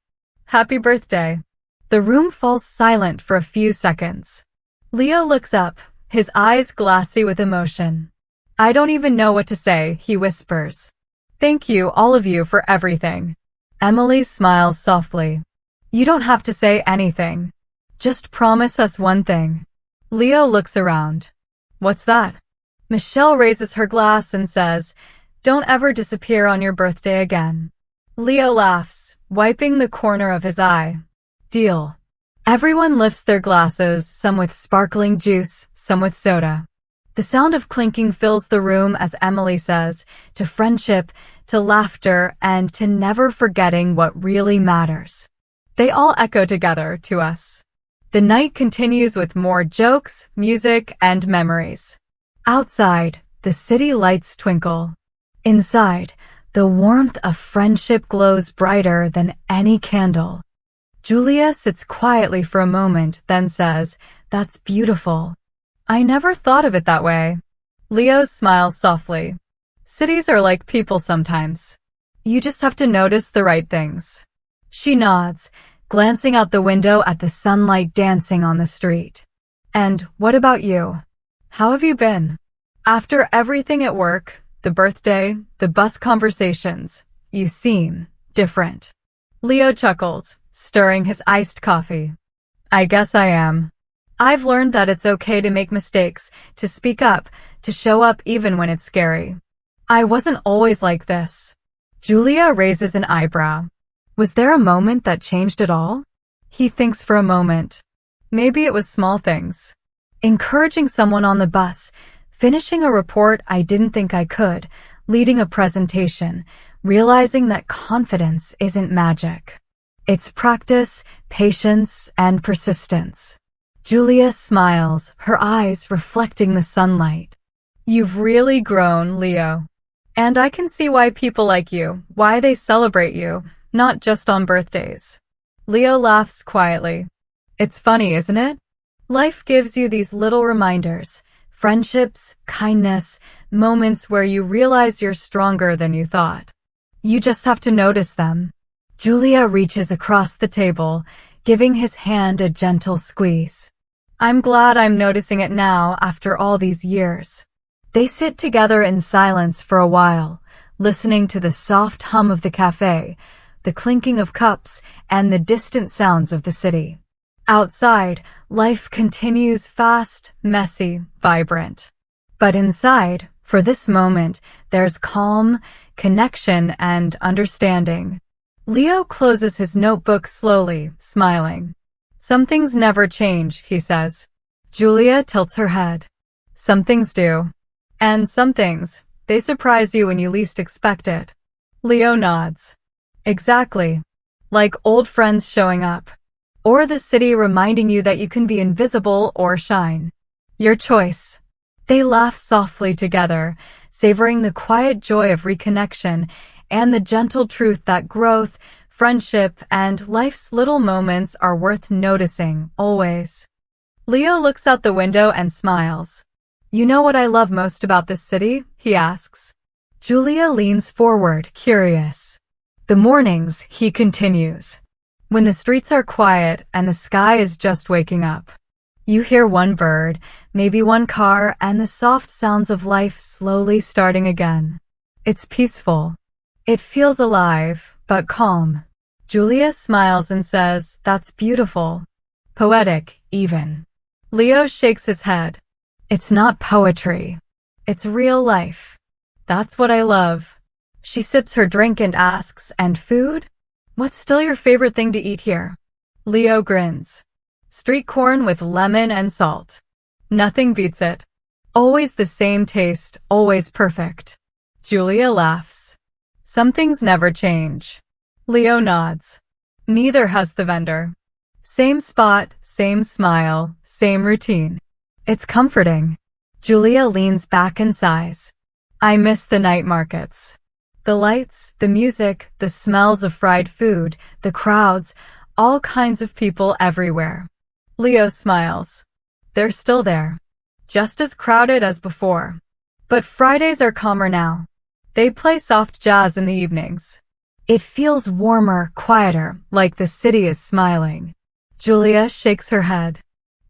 Speaker 1: Happy birthday." The room falls silent for a few seconds. Leo looks up, his eyes glassy with emotion. "I don't even know what to say," he whispers. "Thank you, all of you, for everything." Emily smiles softly. "You don't have to say anything. Just promise us one thing." Leo looks around. "What's that?" Michelle raises her glass and says, "Don't ever disappear on your birthday again." Leo laughs, wiping the corner of his eye. "Deal." Everyone lifts their glasses, some with sparkling juice, some with soda. The sound of clinking fills the room as Emily says, "To friendship, to laughter, and to never forgetting what really matters." They all echo together, "To us." The night continues with more jokes, music, and memories. Outside, the city lights twinkle. Inside, The warmth of friendship glows brighter than any candle. Julia sits quietly for a moment, then says, "That's beautiful." I never thought of it that way. Leo smiles softly. Cities are like people sometimes. You just have to notice the right things. She nods, glancing out the window at the sunlight dancing on the street. And what about you? How have you been? After everything at work, the birthday, the bus conversations, you seem different. Leo chuckles, stirring his iced coffee. I guess I am. I've learned that it's okay to make mistakes, to speak up, to show up even when it's scary. I wasn't always like this. Julia raises an eyebrow. Was there a moment that changed it all? He thinks for a moment. Maybe it was small things. Encouraging someone on the bus, finishing a report I didn't think I could, leading a presentation, realizing that confidence isn't magic. It's practice, patience, and persistence. Julia smiles, her eyes reflecting the sunlight. You've really grown, Leo. And I can see why people like you, why they celebrate you, not just on birthdays. Leo laughs quietly. It's funny, isn't it? Life gives you these little reminders, friendships, kindness, moments where you realize you're stronger than you thought. You just have to notice them. Julia reaches across the table, giving his hand a gentle squeeze. I'm glad I'm noticing it now after all these years. They sit together in silence for a while, listening to the soft hum of the cafe, the clinking of cups, and the distant sounds of the city. Outside, life continues fast, messy, vibrant. But inside, for this moment, there's calm, connection, and understanding. Leo closes his notebook slowly, smiling. Some things never change, he says. Julia tilts her head. Some things do. And some things, they surprise you when you least expect it. Leo nods. Exactly. Like old friends showing up. Or the city reminding you that you can be invisible or shine. Your choice. They laugh softly together, savoring the quiet joy of reconnection and the gentle truth that growth, friendship, and life's little moments are worth noticing, always. Leo looks out the window and smiles. You know what I love most about this city? He asks. Julia leans forward, curious. The mornings, he continues. When the streets are quiet and the sky is just waking up. You hear one bird, maybe one car, and the soft sounds of life slowly starting again. It's peaceful. It feels alive, but calm. Julia smiles and says, "That's beautiful." Poetic, even. Leo shakes his head. It's not poetry. It's real life. That's what I love. She sips her drink and asks, "And food? What's still your favorite thing to eat here?" Leo grins. Street corn with lemon and salt. Nothing beats it. Always the same taste, always perfect. Julia laughs. Some things never change. Leo nods. Neither has the vendor. Same spot, same smile, same routine. It's comforting. Julia leans back and sighs. I miss the night markets. The lights, the music, the smells of fried food, the crowds, all kinds of people everywhere. Leo smiles. They're still there. Just as crowded as before. But Fridays are calmer now. They play soft jazz in the evenings. It feels warmer, quieter, like the city is smiling. Julia shakes her head.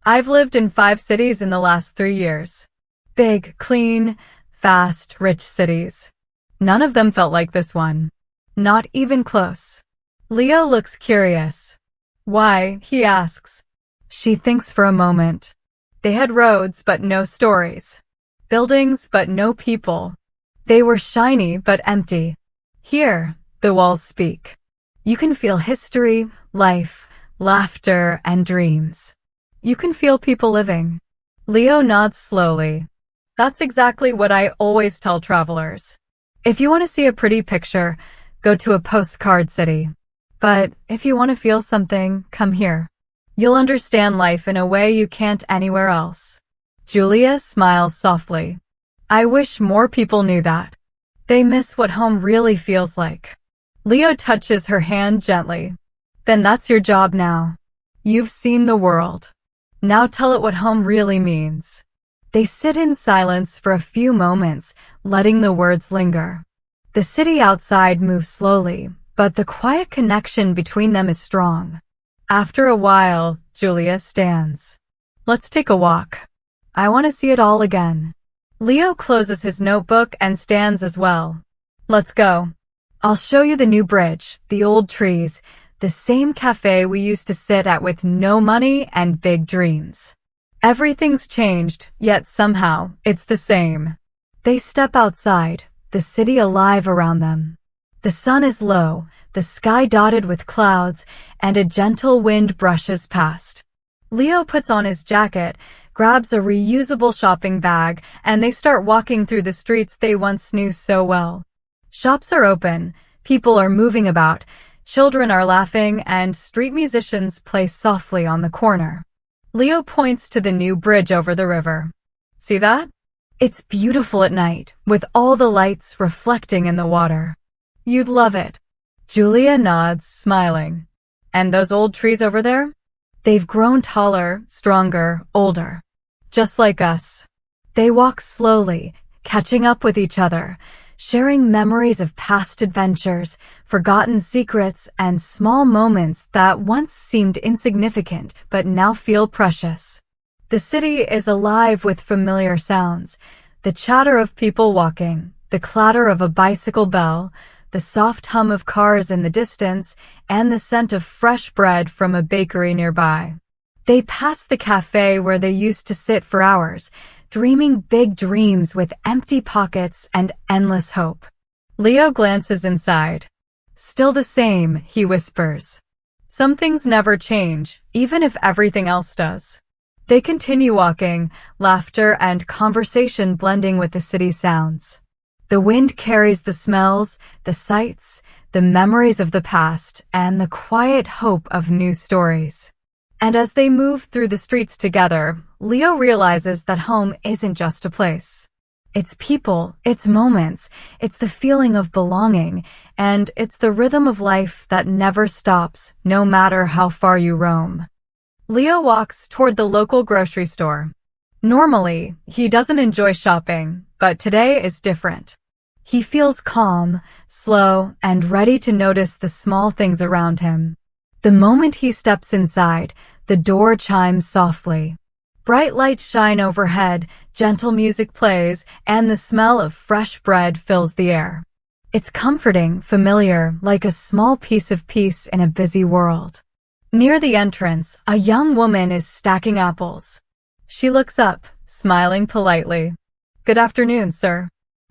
Speaker 1: I've lived in 5 cities in the last 3 years. Big, clean, fast, rich cities. None of them felt like this one. Not even close. Leo looks curious. Why? He asks. She thinks for a moment. They had roads but no stories. Buildings but no people. They were shiny but empty. Here, the walls speak. You can feel history, life, laughter, and dreams. You can feel people living. Leo nods slowly. That's exactly what I always tell travelers. If you want to see a pretty picture, go to a postcard city. But if you want to feel something, come here. You'll understand life in a way you can't anywhere else. Julia smiles softly. I wish more people knew that. They miss what home really feels like. Leo touches her hand gently. Then that's your job now. You've seen the world. Now tell it what home really means. They sit in silence for a few moments, letting the words linger. The city outside moves slowly, but the quiet connection between them is strong. After a while, Julia stands. Let's take a walk. I want to see it all again. Leo closes his notebook and stands as well. Let's go. I'll show you the new bridge, the old trees, the same cafe we used to sit at with no money and big dreams. Everything's changed, yet somehow, it's the same. They step outside, the city alive around them. The sun is low, the sky dotted with clouds, and a gentle wind brushes past. Leo puts on his jacket, grabs a reusable shopping bag, and they start walking through the streets they once knew so well. Shops are open, people are moving about, children are laughing, and street musicians play softly on the corner. Leo points to the new bridge over the river. See that? It's beautiful at night, with all the lights reflecting in the water. You'd love it. Julia nods, smiling. And those old trees over there? They've grown taller, stronger, older. Just like us. They walk slowly, catching up with each other, sharing memories of past adventures, forgotten secrets, and small moments that once seemed insignificant but now feel precious. The city is alive with familiar sounds, the chatter of people walking, the clatter of a bicycle bell, the soft hum of cars in the distance, and the scent of fresh bread from a bakery nearby. They pass the cafe where they used to sit for hours, dreaming big dreams with empty pockets and endless hope. Leo glances inside. Still the same, he whispers. Some things never change, even if everything else does. They continue walking, laughter and conversation blending with the city sounds. The wind carries the smells, the sights, the memories of the past, and the quiet hope of new stories. And as they move through the streets together, Leo realizes that home isn't just a place. It's people, it's moments, it's the feeling of belonging, and it's the rhythm of life that never stops, no matter how far you roam. Leo walks toward the local grocery store. Normally, he doesn't enjoy shopping, but today is different. He feels calm, slow, and ready to notice the small things around him. The moment he steps inside, the door chimes softly. Bright lights shine overhead, gentle music plays, and the smell of fresh bread fills the air. It's comforting, familiar, like a small piece of peace in a busy world. Near the entrance, a young woman is stacking apples. She looks up, smiling politely. Good afternoon, sir.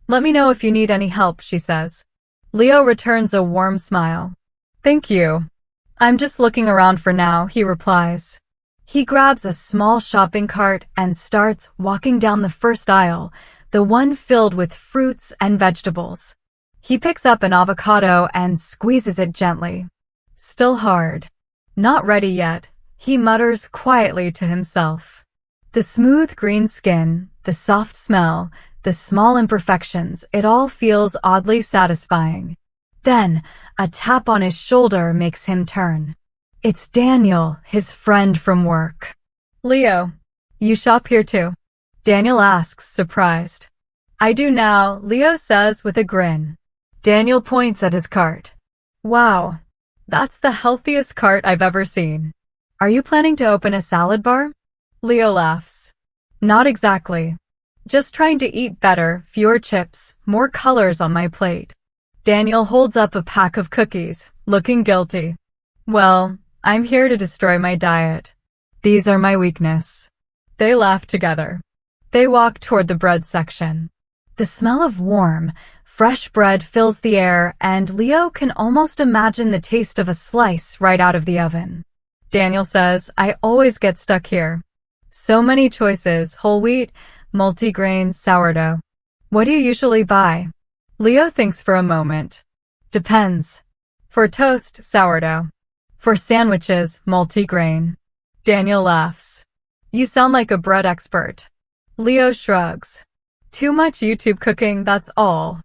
Speaker 1: Let me know if you need any help, she says. Leo returns a warm smile. Thank you. I'm just looking around for now, he replies. He grabs a small shopping cart and starts walking down the first aisle, the one filled with fruits and vegetables. He picks up an avocado and squeezes it gently. Still hard. Not ready yet, he mutters quietly to himself. The smooth green skin, the soft smell, the small imperfections, it all feels oddly satisfying. Then, a tap on his shoulder makes him turn. It's Daniel, his friend from work. Leo, you shop here too? Daniel asks, surprised. I do now, Leo says with a grin. Daniel points at his cart. Wow, that's the healthiest cart I've ever seen. Are you planning to open a salad bar? Leo laughs. Not exactly. Just trying to eat better, fewer chips, more colors on my plate. Daniel holds up a pack of cookies, looking guilty. Well, I'm here to destroy my diet. These are my weakness. They laugh together. They walk toward the bread section. The smell of warm, fresh bread fills the air, and Leo can almost imagine the taste of a slice right out of the oven. Daniel says, I always get stuck here. So many choices, whole wheat, multigrain, sourdough. What do you usually buy? Leo thinks for a moment. Depends. For toast, sourdough. For sandwiches, multigrain. Daniel laughs. You sound like a bread expert. Leo shrugs. Too much YouTube cooking, that's all.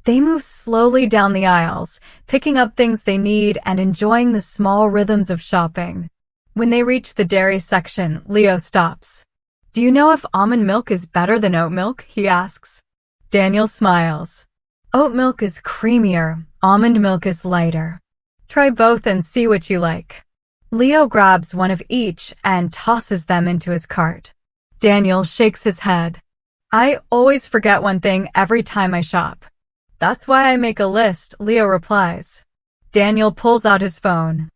Speaker 1: They move slowly down the aisles, picking up things they need and enjoying the small rhythms of shopping. When they reach the dairy section, Leo stops. "Do you know if almond milk is better than oat milk?" he asks. Daniel smiles. "Oat milk is creamier, almond milk is lighter. Try both and see what you like." Leo grabs one of each and tosses them into his cart. Daniel shakes his head. "I always forget one thing every time I shop." "That's why I make a list," Leo replies. Daniel pulls out his phone.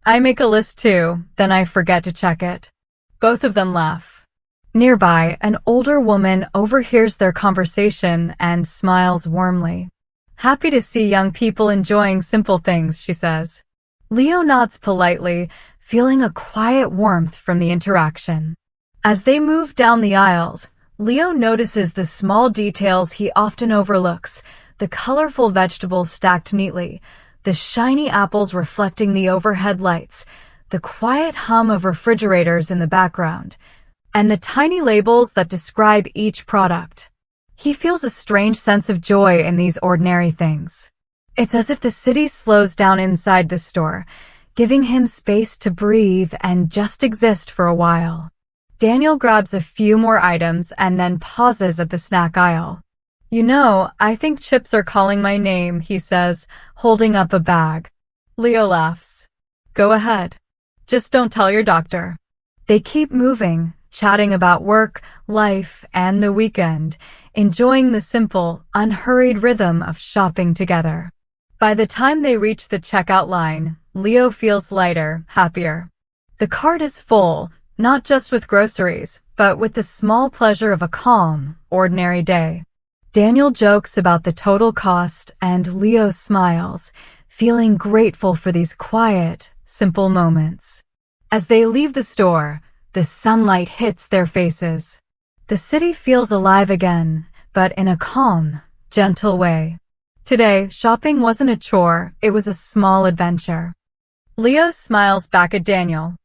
Speaker 1: "I make a list too, then I forget to check it." Both of them laugh. Nearby, an older woman overhears their conversation and smiles warmly. "Happy to see young people enjoying simple things," she says. Leo nods politely, feeling a quiet warmth from the interaction. As they move down the aisles, Leo notices the small details he often overlooks: the colorful vegetables stacked neatly, the shiny apples reflecting the overhead lights, the quiet hum of refrigerators in the background, and the tiny labels that describe each product. He feels a strange sense of joy in these ordinary things. It's as if the city slows down inside the store, giving him space to breathe and just exist for a while. Daniel grabs a few more items and then pauses at the snack aisle. "You know, I think chips are calling my name," he says, holding up a bag. Leo laughs. "Go ahead. Just don't tell your doctor." They keep moving, chatting about work, life, and the weekend, enjoying the simple, unhurried rhythm of shopping together. By the time they reach the checkout line, Leo feels lighter, happier. The cart is full, not just with groceries, but with the small pleasure of a calm, ordinary day. Daniel jokes about the total cost and Leo smiles, feeling grateful for these quiet, simple moments. As they leave the store, the sunlight hits their faces. The city feels alive again, but in a calm, gentle way. Today, shopping wasn't a chore, it was a small adventure. Leo smiles back at Daniel.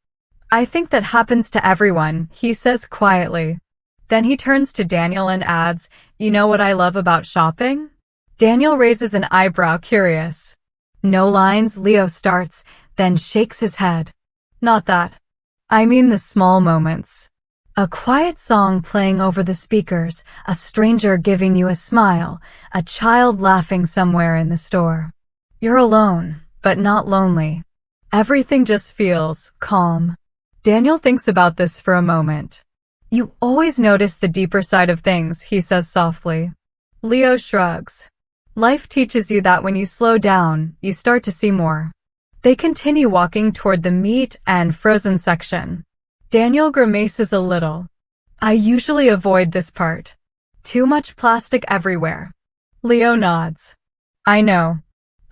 Speaker 1: "I think that happens to everyone," he says quietly. Then he turns to Daniel and adds, "You know what I love about shopping?" Daniel raises an eyebrow, curious. "No lines," Leo starts, then shakes his head. "Not that. I mean the small moments." A quiet song playing over the speakers, a stranger giving you a smile, a child laughing somewhere in the store. You're alone, but not lonely. Everything just feels calm. Daniel thinks about this for a moment. "You always notice the deeper side of things," he says softly. Leo shrugs. "Life teaches you that when you slow down, you start to see more." They continue walking toward the meat and frozen section. Daniel grimaces a little. "I usually avoid this part. Too much plastic everywhere." Leo nods. "I know.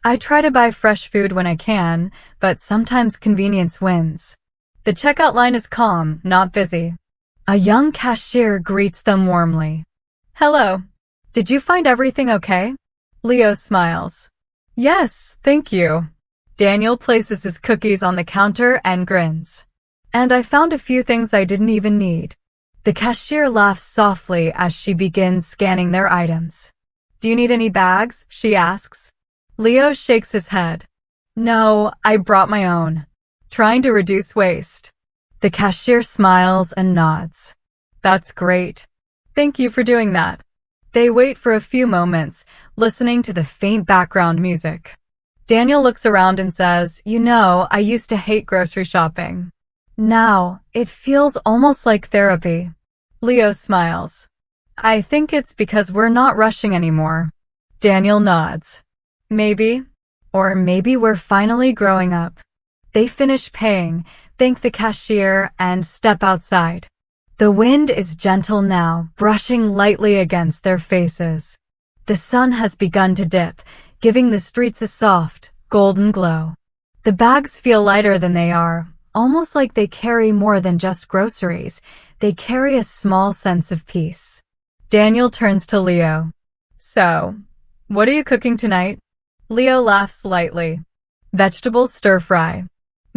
Speaker 1: I try to buy fresh food when I can, but sometimes convenience wins." The checkout line is calm, not busy. A young cashier greets them warmly. "Hello. Did you find everything okay?" Leo smiles. "Yes, thank you." Daniel places his cookies on the counter and grins. "And I found a few things I didn't even need." The cashier laughs softly as she begins scanning their items. "Do you need any bags?" she asks. Leo shakes his head. "No, I brought my own. Trying to reduce waste." The cashier smiles and nods. "That's great. Thank you for doing that." They wait for a few moments, listening to the faint background music. Daniel looks around and says, "You know, I used to hate grocery shopping. Now, it feels almost like therapy." Leo smiles. "I think it's because we're not rushing anymore." Daniel nods. "Maybe. Or maybe we're finally growing up." They finish paying, thank the cashier, and step outside. The wind is gentle now, brushing lightly against their faces. The sun has begun to dip, giving the streets a soft, golden glow. The bags feel lighter than they are, almost like they carry more than just groceries. They carry a small sense of peace. Daniel turns to Leo. "So, what are you cooking tonight?" Leo laughs lightly. "Vegetable stir-fry.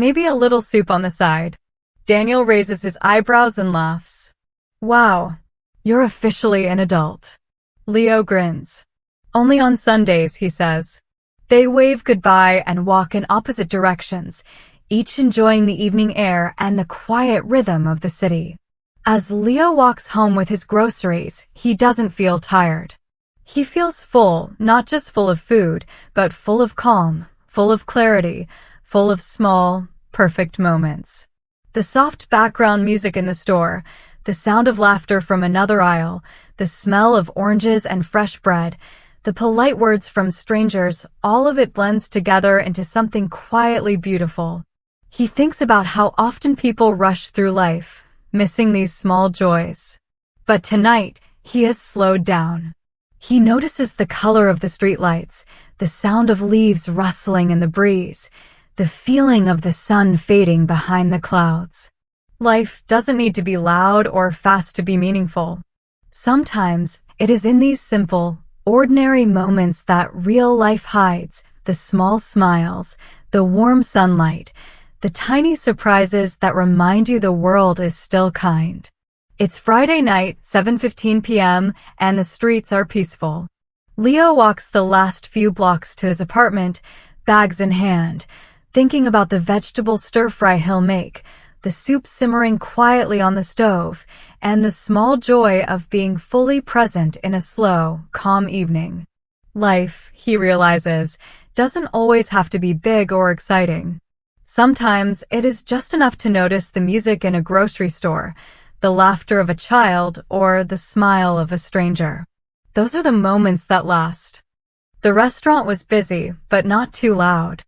Speaker 1: Maybe a little soup on the side." Daniel raises his eyebrows and laughs. "Wow, you're officially an adult." Leo grins. Only on Sundays, he says. They wave goodbye and walk in opposite directions, each enjoying the evening air and the quiet rhythm of the city. As Leo walks home with his groceries, he doesn't feel tired. He feels full, not just full of food, but full of calm, full of clarity, full of small, perfect moments. The soft background music in the store, the sound of laughter from another aisle, the smell of oranges and fresh bread, the polite words from strangers, all of it blends together into something quietly beautiful. He thinks about how often people rush through life, missing these small joys. But tonight, he has slowed down. He notices the color of the streetlights, the sound of leaves rustling in the breeze, the feeling of the sun fading behind the clouds. Life doesn't need to be loud or fast to be meaningful. Sometimes, it is in these simple, ordinary moments that real life hides, the small smiles, the warm sunlight, the tiny surprises that remind you the world is still kind. It's Friday night, 7:15 p.m., and the streets are peaceful. Leo walks the last few blocks to his apartment, bags in hand, thinking about the vegetable stir-fry he'll make, the soup simmering quietly on the stove, and the small joy of being fully present in a slow, calm evening. Life, he realizes, doesn't always have to be big or exciting. Sometimes it is just enough to notice the music in a grocery store, the laughter of a child, or the smile of a stranger. Those are the moments that last. The restaurant was busy, but not too loud.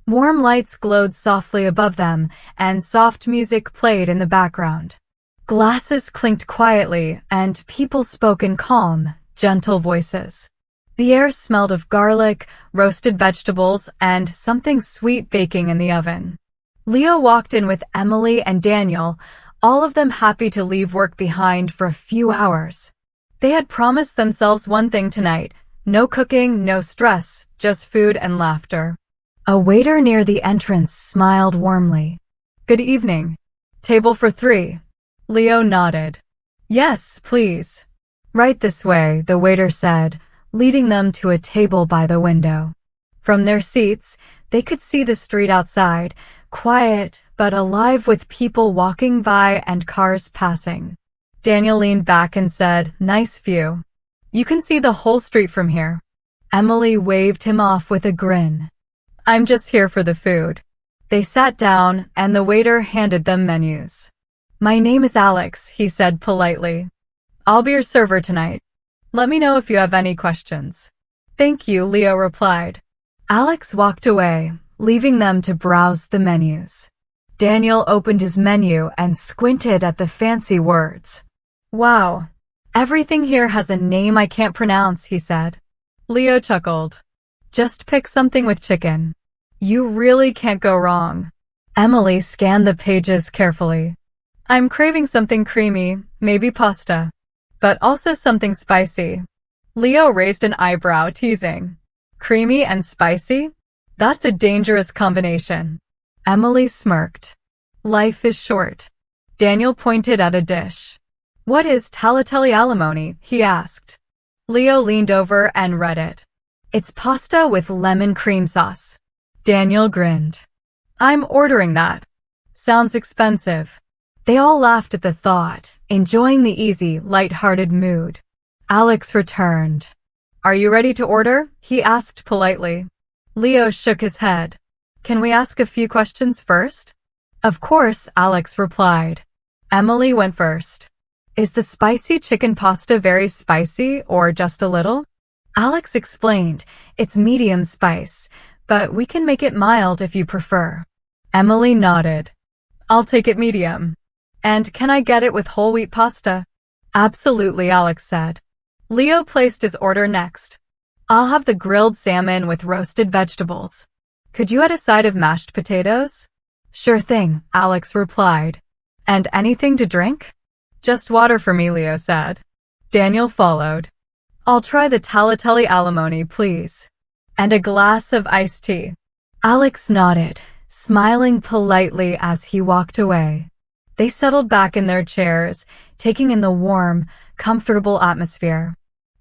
Speaker 1: Warm lights glowed softly above them, and soft music played in the background. Glasses clinked quietly, and people spoke in calm, gentle voices. The air smelled of garlic, roasted vegetables, and something sweet baking in the oven. Leo walked in with Emily and Daniel, all of them happy to leave work behind for a few hours. They had promised themselves one thing tonight: no cooking, no stress, just food and laughter. A waiter near the entrance smiled warmly. "Good evening. Table for 3. Leo nodded. "Yes, please." "Right this way," the waiter said, leading them to a table by the window. From their seats, they could see the street outside, quiet but alive with people walking by and cars passing. Daniel leaned back and said, "Nice view. You can see the whole street from here." Emily waved him off with a grin. "I'm just here for the food." They sat down, and the waiter handed them menus. "My name is Alex," he said politely. "I'll be your server tonight. Let me know if you have any questions." "Thank you," Leo replied. Alex walked away, leaving them to browse the menus. Daniel opened his menu and squinted at the fancy words. "Wow, everything here has a name I can't pronounce," he said. Leo chuckled. "Just pick something with chicken. You really can't go wrong." Emily scanned the pages carefully. "I'm craving something creamy, maybe pasta, but also something spicy." Leo raised an eyebrow, teasing. "Creamy and spicy? That's a dangerous combination." Emily smirked. "Life is short." Daniel pointed at a dish. "What is tagliatelle alimony?" he asked. Leo leaned over and read it. "It's pasta with lemon cream sauce." Daniel grinned. "I'm ordering that. Sounds expensive." They all laughed at the thought, enjoying the easy, light-hearted mood. Alex returned. "Are you ready to order?" he asked politely. Leo shook his head. "Can we ask a few questions first?" "Of course," Alex replied. Emily went first. "Is the spicy chicken pasta very spicy or just a little?" Alex explained, "It's medium spice, but we can make it mild if you prefer." Emily nodded. "I'll take it medium." "And can I get it with whole wheat pasta?" "Absolutely," Alex said. Leo placed his order next. "I'll have the grilled salmon with roasted vegetables. Could you add a side of mashed potatoes?" "Sure thing," Alex replied. "And anything to drink?" "Just water for me," Leo said. Daniel followed. "I'll try the tagliatelle alimony, please. And a glass of iced tea." Alex nodded, smiling politely as he walked away. They settled back in their chairs, taking in the warm, comfortable atmosphere.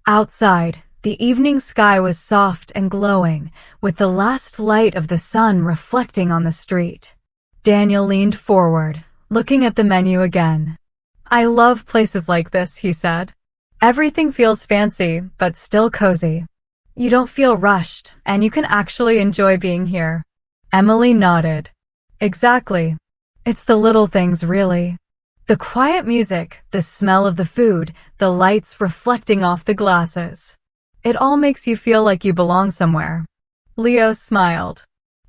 Speaker 1: Outside, The evening sky was soft and glowing, with the last light of the sun reflecting on the street. Daniel leaned forward, looking at the menu again. "I love places like this," he said. "Everything feels fancy, but still cozy. You don't feel rushed, and you can actually enjoy being here." Emily nodded. "Exactly. It's the little things, really. The quiet music, the smell of the food, the lights reflecting off the glasses. It all makes you feel like you belong somewhere." Leo smiled.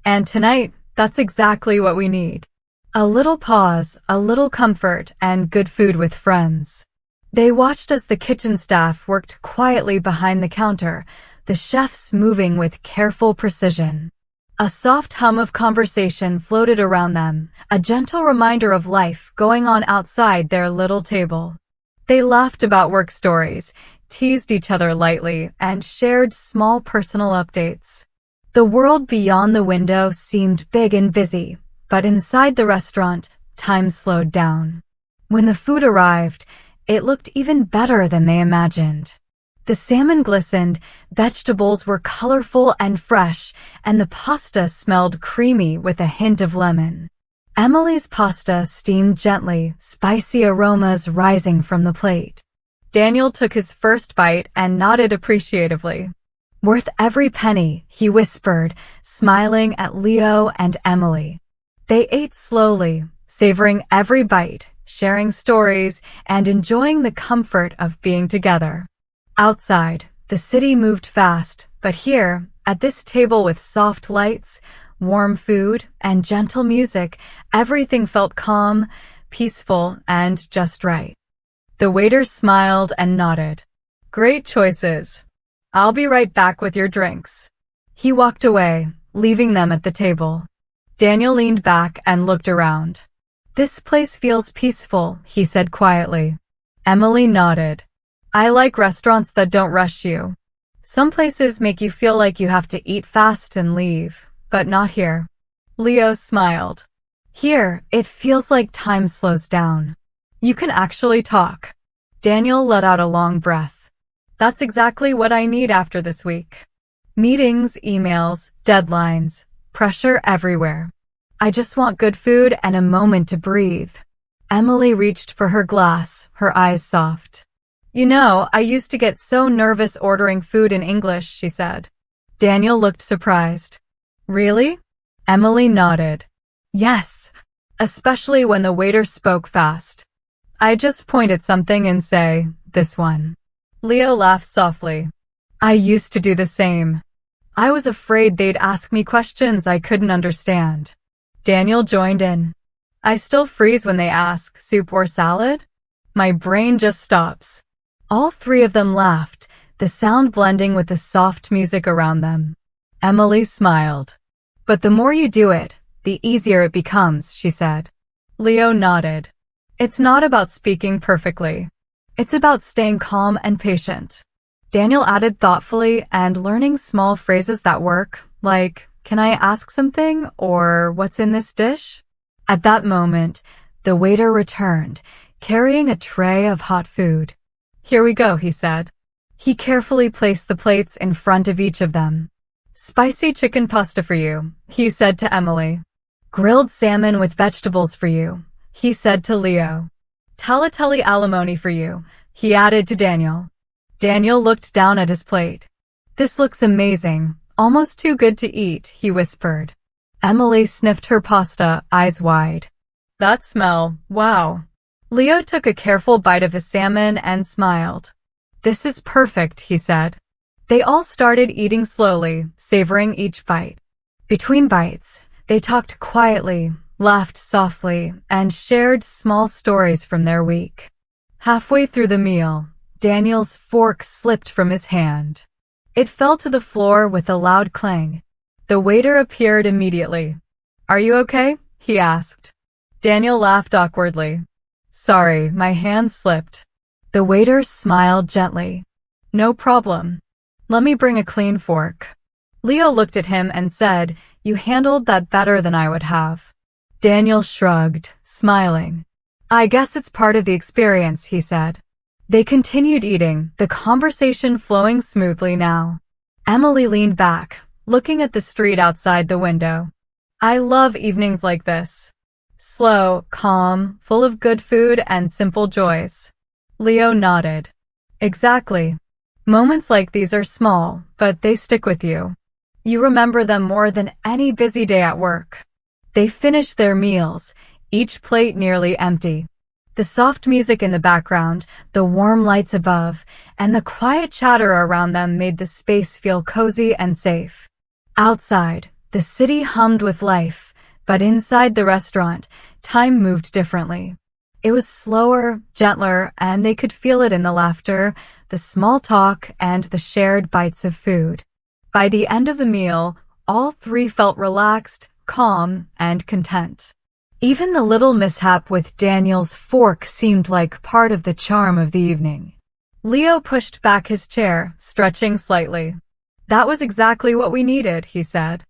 Speaker 1: "And tonight, that's exactly what we need. A little pause, a little comfort, and good food with friends." They watched as the kitchen staff worked quietly behind the counter, the chefs moving with careful precision. A soft hum of conversation floated around them, a gentle reminder of life going on outside their little table. They laughed about work stories, teased each other lightly, and shared small personal updates. The world beyond the window seemed big and busy, but inside the restaurant, time slowed down. When the food arrived, it looked even better than they imagined. The salmon glistened, vegetables were colorful and fresh, and the pasta smelled creamy with a hint of lemon. Emily's pasta steamed gently, spicy aromas rising from the plate. Daniel took his first bite and nodded appreciatively. "Worth every penny," he whispered, smiling at Leo and Emily. They ate slowly, savoring every bite, sharing stories, and enjoying the comfort of being together. Outside, the city moved fast, but here, at this table with soft lights, warm food, and gentle music, everything felt calm, peaceful, and just right. The waiter smiled and nodded. "Great choices. I'll be right back with your drinks." He walked away, leaving them at the table. Daniel leaned back and looked around. "This place feels peaceful," he said quietly. Emily nodded. "I like restaurants that don't rush you. Some places make you feel like you have to eat fast and leave, but not here." Leo smiled. "Here, it feels like time slows down. You can actually talk." Daniel let out a long breath. "That's exactly what I need after this week. Meetings, emails, deadlines, pressure everywhere. I just want good food and a moment to breathe." Emily reached for her glass, her eyes soft. "You know, I used to get so nervous ordering food in English," she said. Daniel looked surprised. "Really?" Emily nodded. "Yes, especially when the waiter spoke fast. I just point at something and say, 'This one.'" Leo laughed softly. "I used to do the same. I was afraid they'd ask me questions I couldn't understand." Daniel joined in. "I still freeze when they ask, 'Soup or salad?' My brain just stops." All three of them laughed, the sound blending with the soft music around them. Emily smiled. "But the more you do it, the easier it becomes," she said. Leo nodded. "It's not about speaking perfectly. It's about staying calm and patient." Daniel added thoughtfully and learning small phrases that work, like, "Can I ask something?" or "What's in this dish?" At that moment, the waiter returned, carrying a tray of hot food. "Here we go," he said. He carefully placed the plates in front of each of them. "Spicy chicken pasta for you," he said to Emily. "Grilled salmon with vegetables for you," he said to Leo. "Tagliatelle alimony for you," he added to Daniel. Daniel looked down at his plate. "This looks amazing, almost too good to eat," he whispered. Emily sniffed her pasta, eyes wide. "That smell, wow." Leo took a careful bite of the salmon and smiled. "This is perfect," he said. They all started eating slowly, savoring each bite. Between bites, they talked quietly, laughed softly, and shared small stories from their week. Halfway through the meal, Daniel's fork slipped from his hand. It fell to the floor with a loud clang. The waiter appeared immediately. "Are you okay?" he asked. Daniel laughed awkwardly. "Sorry, my hand slipped." The waiter smiled gently. "No problem. Let me bring a clean fork." Leo looked at him and said, "You handled that better than I would have." Daniel shrugged, smiling. "I guess it's part of the experience," he said. They continued eating, the conversation flowing smoothly now. Emily leaned back, looking at the street outside the window. I love evenings like this. Slow, calm, full of good food and simple joys. Leo nodded. Exactly. Moments like these are small, but they stick with you. You remember them more than any busy day at work. They finished their meals, each plate nearly empty. The soft music in the background, the warm lights above, and the quiet chatter around them made the space feel cozy and safe. Outside, the city hummed with life, but inside the restaurant, time moved differently. It was slower, gentler, and they could feel it in the laughter, the small talk, and the shared bites of food. By the end of the meal, all three felt relaxed, calm, and content. Even the little mishap with Daniel's fork seemed like part of the charm of the evening. Leo pushed back his chair, stretching slightly. That was exactly what we needed, he said.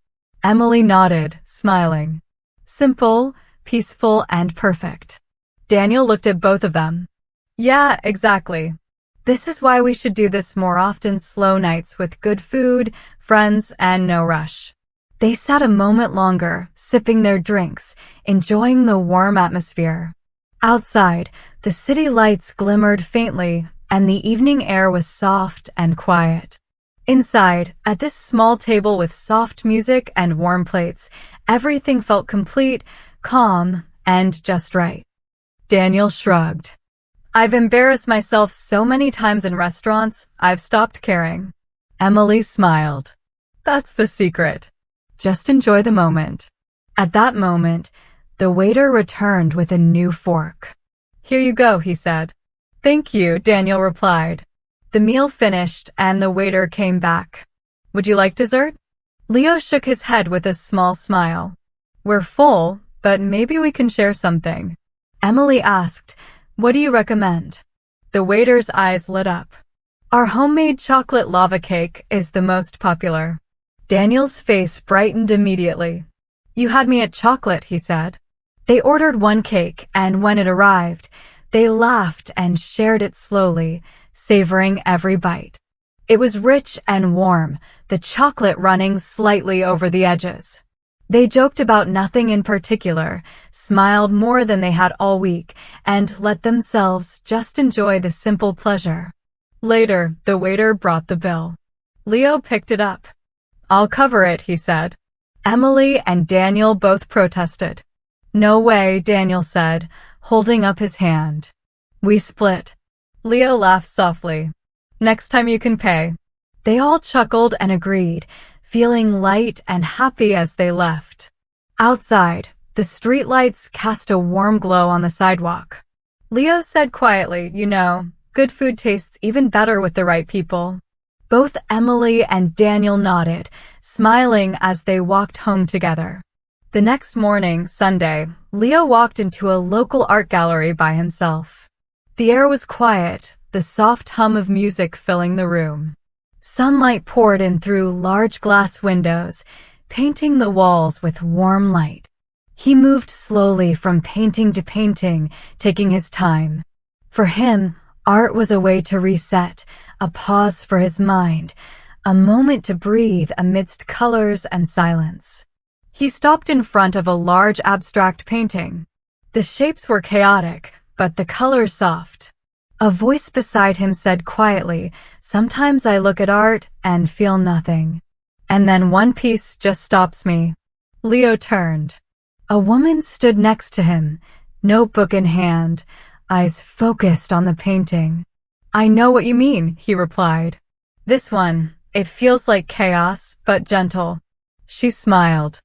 Speaker 1: Emily nodded, smiling. Simple, peaceful, and perfect. Daniel looked at both of them. Yeah, exactly. This is why we should do this more often, slow nights with good food, friends, and no rush. They sat a moment longer, sipping their drinks, enjoying the warm atmosphere. Outside, the city lights glimmered faintly, and the evening air was soft and quiet. Inside, at this small table with soft music and warm plates, everything felt complete, calm, and just right. Daniel shrugged. I've embarrassed myself so many times in restaurants, I've stopped caring. Emily smiled. That's the secret. Just enjoy the moment. At that moment, the waiter returned with a new fork. Here you go, he said. Thank you, Daniel replied. The meal finished and the waiter came back. Would you like dessert? Leo shook his head with a small smile. We're full, but maybe we can share something. Emily asked, what do you recommend? The waiter's eyes lit up. Our homemade chocolate lava cake is the most popular. Daniel's face brightened immediately. You had me at chocolate, he said. They ordered one cake, and when it arrived, they laughed and shared it slowly, savoring every bite. It was rich and warm, the chocolate running slightly over the edges. They joked about nothing in particular, smiled more than they had all week, and let themselves just enjoy the simple pleasure. Later, the waiter brought the bill. Leo picked it up. I'll cover it, he said. Emily and Daniel both protested. No way, Daniel said, holding up his hand. We split. Leo laughed softly. Next time you can pay. They all chuckled and agreed, feeling light and happy as they left. Outside, the streetlights cast a warm glow on the sidewalk. Leo said quietly, you know, good food tastes even better with the right people. Both Emily and Daniel nodded, smiling as they walked home together. The next morning, Sunday, Leo walked into a local art gallery by himself. The air was quiet, the soft hum of music filling the room. Sunlight poured in through large glass windows, painting the walls with warm light. He moved slowly from painting to painting, taking his time. For him, art was a way to reset, a pause for his mind, a moment to breathe amidst colors and silence. He stopped in front of a large abstract painting. The shapes were chaotic, but the colors soft. A voice beside him said quietly, sometimes I look at art and feel nothing. And then one piece just stops me. Leo turned. A woman stood next to him, notebook in hand, eyes focused on the painting. I know what you mean, he replied. This one, it feels like chaos, but gentle. She smiled.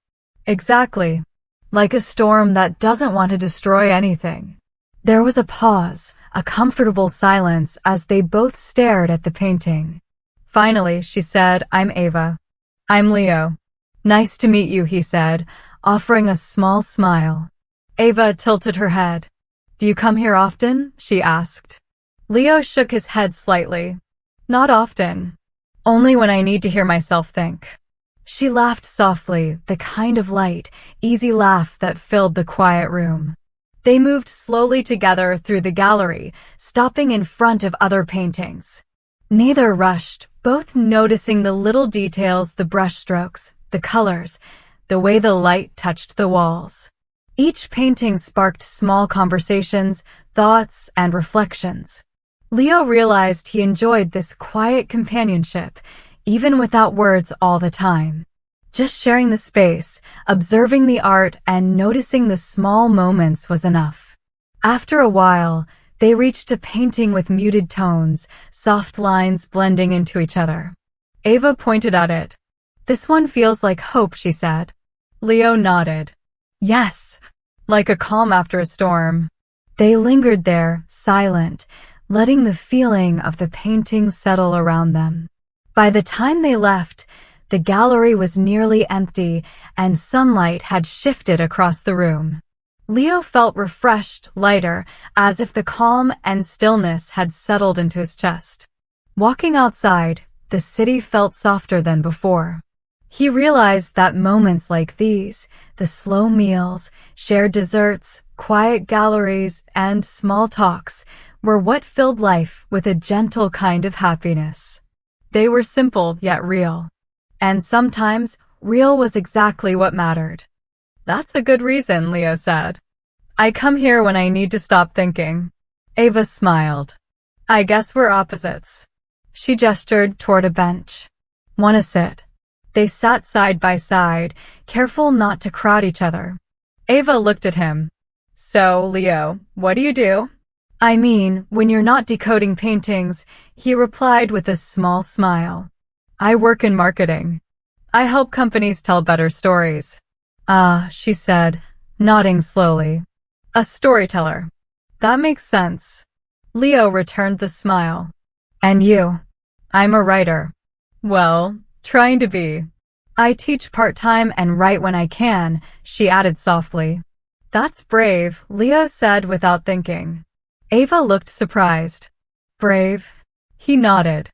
Speaker 1: Exactly. Like a storm that doesn't want to destroy anything. There was a pause, a comfortable silence as they both stared at the painting. Finally, she said, I'm Ava. I'm Leo. Nice to meet you, he said, offering a small smile. Ava tilted her head. Do you come here often? She asked. Leo shook his head slightly. Not often. Only when I need to hear myself think. She laughed softly, the kind of light, easy laugh that filled the quiet room. They moved slowly together through the gallery, stopping in front of other paintings. Neither rushed, both noticing the little details, the brushstrokes, the colors, the way the light touched the walls. Each painting sparked small conversations, thoughts, and reflections. Leo realized he enjoyed this quiet companionship, even without words all the time. Just sharing the space, observing the art, and noticing the small moments was enough. After a while, they reached a painting with muted tones, soft lines blending into each other. Ava pointed at it. "This one feels like hope," she said. Leo nodded. "Yes, like a calm after a storm." They lingered there, silent, letting the feeling of the painting settle around them. By the time they left, the gallery was nearly empty and sunlight had shifted across the room. Leo felt refreshed, lighter, as if the calm and stillness had settled into his chest. Walking outside, the city felt softer than before. He realized that moments like these, the slow meals, shared desserts, quiet galleries, and small talks, were what filled life with a gentle kind of happiness. They were simple yet real. And sometimes, real was exactly what mattered. "That's a good reason," Leo said. "I come here when I need to stop thinking." Ava smiled. "I guess we're opposites." She gestured toward a bench. "Wanna sit?" They sat side by side, careful not to crowd each other. Ava looked at him. "So, Leo, what do you do?" "I mean, when you're not decoding paintings," he replied with a small smile. "I work in marketing. I help companies tell better stories." "Ah," she said, nodding slowly. "A storyteller. That makes sense." Leo returned the smile. "And you?" "I'm a writer." "Well, trying to be." "I teach part-time and write when I can," she added softly. "That's brave," Leo said without thinking. Ava looked surprised. "Brave?" He nodded.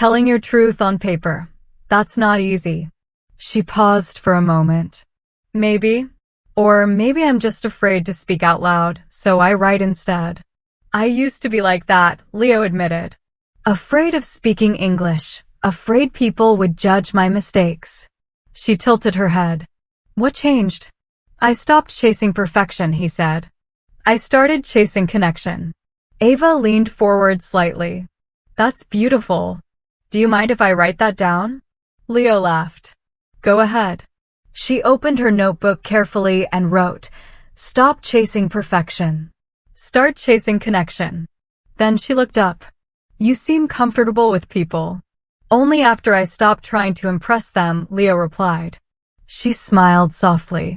Speaker 1: "Telling your truth on paper. That's not easy." She paused for a moment. "Maybe. Or maybe I'm just afraid to speak out loud, so I write instead." "I used to be like that," Leo admitted. "Afraid of speaking English. Afraid people would judge my mistakes." She tilted her head. "What changed?" "I stopped chasing perfection," he said. "I started chasing connection." Ava leaned forward slightly. "That's beautiful. Do you mind if I write that down?" Leo laughed. "Go ahead." She opened her notebook carefully and wrote, "Stop chasing perfection. Start chasing connection." Then she looked up. "You seem comfortable with people." "Only after I stopped trying to impress them," Leo replied. She smiled softly.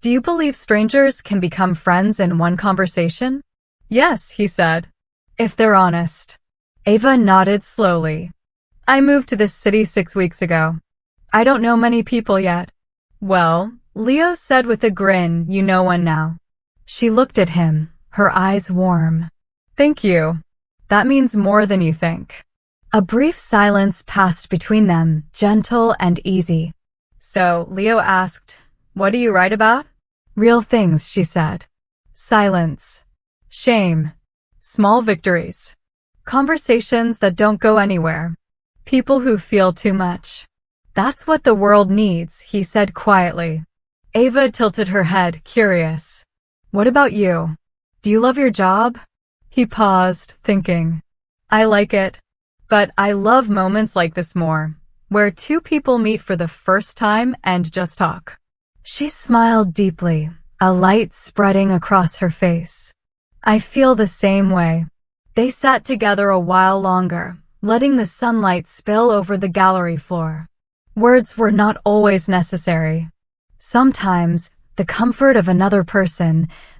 Speaker 1: "Do you believe strangers can become friends in one conversation?" "Yes," he said. "If they're honest." Ava nodded slowly. "I moved to this city 6 weeks ago. I don't know many people yet." "Well," Leo said with a grin, "you know one now." She looked at him, her eyes warm. "Thank you. That means more than you think." A brief silence passed between them, gentle and easy. "So," Leo asked, "what do you write about?" "Real things," she said. Silence. Shame. Small victories. Conversations that don't go anywhere. People who feel too much. "That's what the world needs," he said quietly. Ava tilted her head, curious. "What about you? Do you love your job?" He paused, thinking. "I like it. But I love moments like this more, where two people meet for the first time and just talk." She smiled deeply, a light spreading across her face. "I feel the same way." They sat together a while longer, letting the sunlight spill over the gallery floor. Words were not always necessary. Sometimes, the comfort of another person,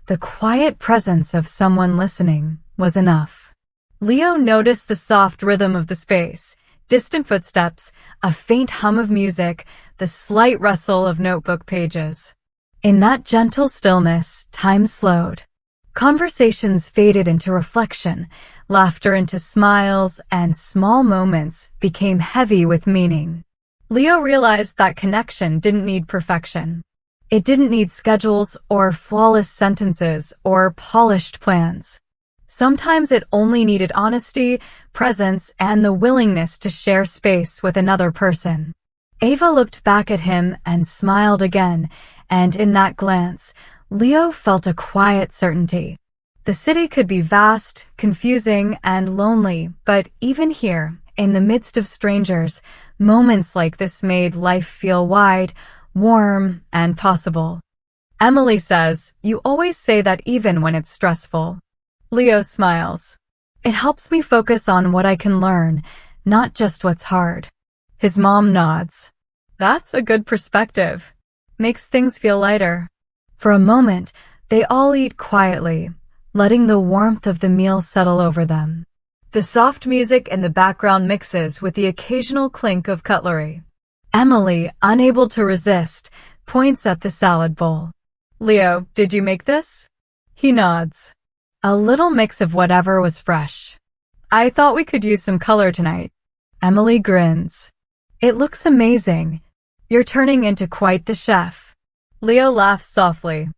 Speaker 1: the quiet presence of someone listening, was enough. Leo noticed the soft rhythm of the space, distant footsteps, a faint hum of music, the slight rustle of notebook pages. In that gentle stillness, time slowed. Conversations faded into reflection, laughter into smiles, and small moments became heavy with meaning. Leo realized that connection didn't need perfection. It didn't need schedules or flawless sentences or polished plans. Sometimes it only needed honesty, presence, and the willingness to share space with another person. Ava looked back at him and smiled again, and in that glance, Leo felt a quiet certainty. The city could be vast, confusing, and lonely, but even here, in the midst of strangers, moments like this made life feel wide, warm, and possible. Emily says, "You always say that even when it's stressful." Leo smiles. "It helps me focus on what I can learn, not just what's hard." His mom nods. "That's a good perspective. Makes things feel lighter." For a moment, they all eat quietly, letting the warmth of the meal settle over them. The soft music in the background mixes with the occasional clink of cutlery. Emily, unable to resist, points at the salad bowl. "Leo, did you make this?" He nods. "A little mix of whatever was fresh. I thought we could use some color tonight." Emily grins. "It looks amazing. You're turning into quite the chef." Leo laughs softly.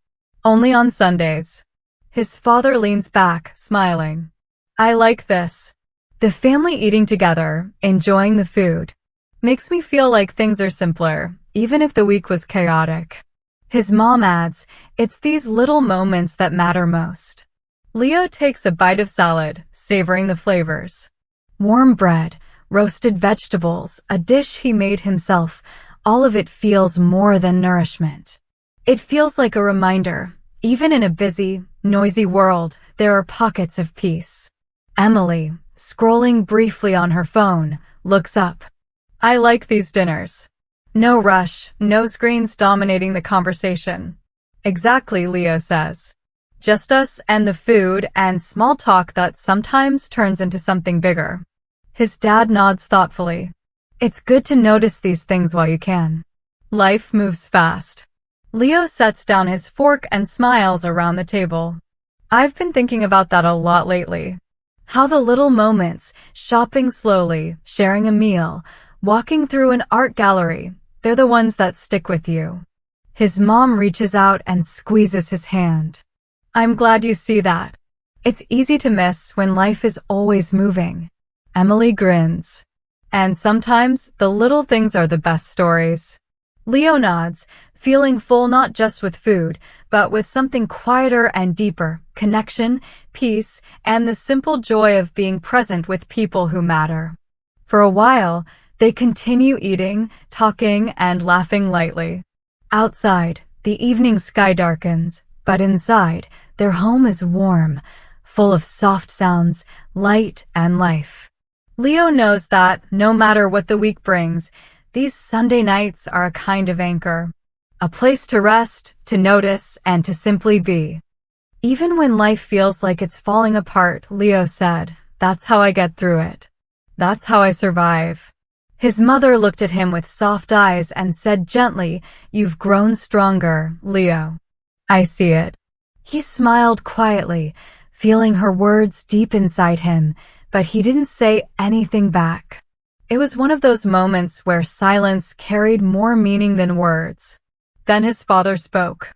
Speaker 1: "Only on Sundays." His father leans back, smiling. "I like this. The family eating together, enjoying the food. Makes me feel like things are simpler, even if the week was chaotic." His mom adds, "It's these little moments that matter most." Leo takes a bite of salad, savoring the flavors. Warm bread, roasted vegetables, a dish he made himself, all of it feels more than nourishment. It feels like a reminder, even in a busy, noisy world, there are pockets of peace. Emily, scrolling briefly on her phone, looks up. "I like these dinners. No rush, no screens dominating the conversation." "Exactly," Leo says. "Just us and the food and small talk that sometimes turns into something bigger." His dad nods thoughtfully. "It's good to notice these things while you can. Life moves fast." Leo sets down his fork and smiles around the table. "I've been thinking about that a lot lately. How the little moments, shopping slowly, sharing a meal, walking through an art gallery, they're the ones that stick with you." His mom reaches out and squeezes his hand. "I'm glad you see that. It's easy to miss when life is always moving." Emily grins. "And sometimes the little things are the best stories." Leo nods, feeling full not just with food, but with something quieter and deeper, connection, peace, and the simple joy of being present with people who matter. For a while, they continue eating, talking, and laughing lightly. Outside, the evening sky darkens, but inside, their home is warm, full of soft sounds, light, and life. Leo knows that, no matter what the week brings, these Sunday nights are a kind of anchor. A place to rest, to notice, and to simply be. "Even when life feels like it's falling apart," Leo said, "that's how I get through it. That's how I survive." His mother looked at him with soft eyes and said gently, "You've grown stronger, Leo." "I see it." He smiled quietly, feeling her words deep inside him, but he didn't say anything back. It was one of those moments where silence carried more meaning than words. Then his father spoke.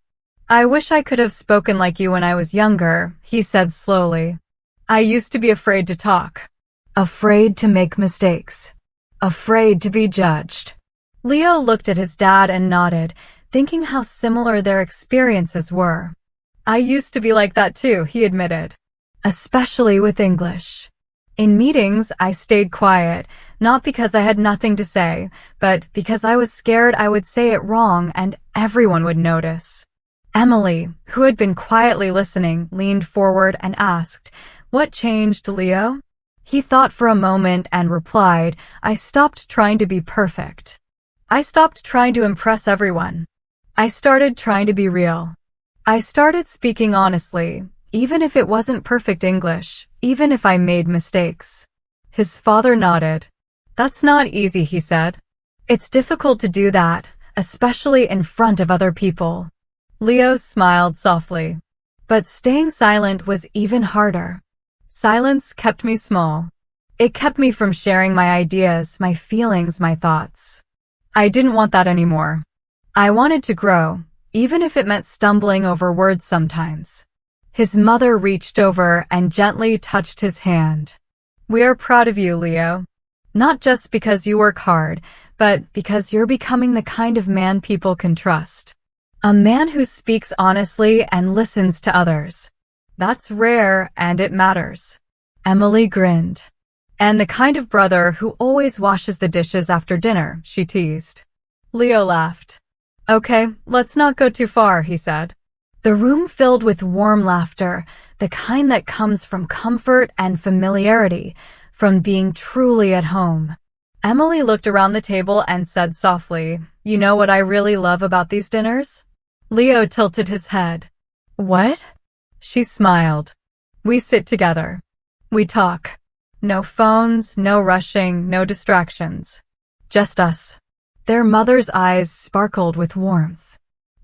Speaker 1: "I wish I could have spoken like you when I was younger," he said slowly. "I used to be afraid to talk. Afraid to make mistakes. Afraid to be judged." Leo looked at his dad and nodded, thinking how similar their experiences were. "I used to be like that too," he admitted. "Especially with English. In meetings, I stayed quiet, not because I had nothing to say, but because I was scared I would say it wrong and everyone would notice." Emily, who had been quietly listening, leaned forward and asked, "What changed, Leo?" He thought for a moment and replied, "I stopped trying to be perfect. I stopped trying to impress everyone. I started trying to be real. I started speaking honestly, even if it wasn't perfect English, even if I made mistakes." His father nodded. "That's not easy," he said. "It's difficult to do that, especially in front of other people." Leo smiled softly. "But staying silent was even harder. Silence kept me small. It kept me from sharing my ideas, my feelings, my thoughts. I didn't want that anymore. I wanted to grow, even if it meant stumbling over words sometimes. His mother reached over and gently touched his hand. "We are proud of you, Leo. Not just because you work hard, but because you're becoming the kind of man people can trust. A man who speaks honestly and listens to others. That's rare and it matters." Emily grinned. "And the kind of brother who always washes the dishes after dinner," she teased. Leo laughed. "Okay, let's not go too far," he said. The room filled with warm laughter, the kind that comes from comfort and familiarity, from being truly at home. Emily looked around the table and said softly, "You know what I really love about these dinners?" Leo tilted his head. "What?" She smiled. "We sit together. We talk. No phones, no rushing, no distractions. Just us." Their mother's eyes sparkled with warmth.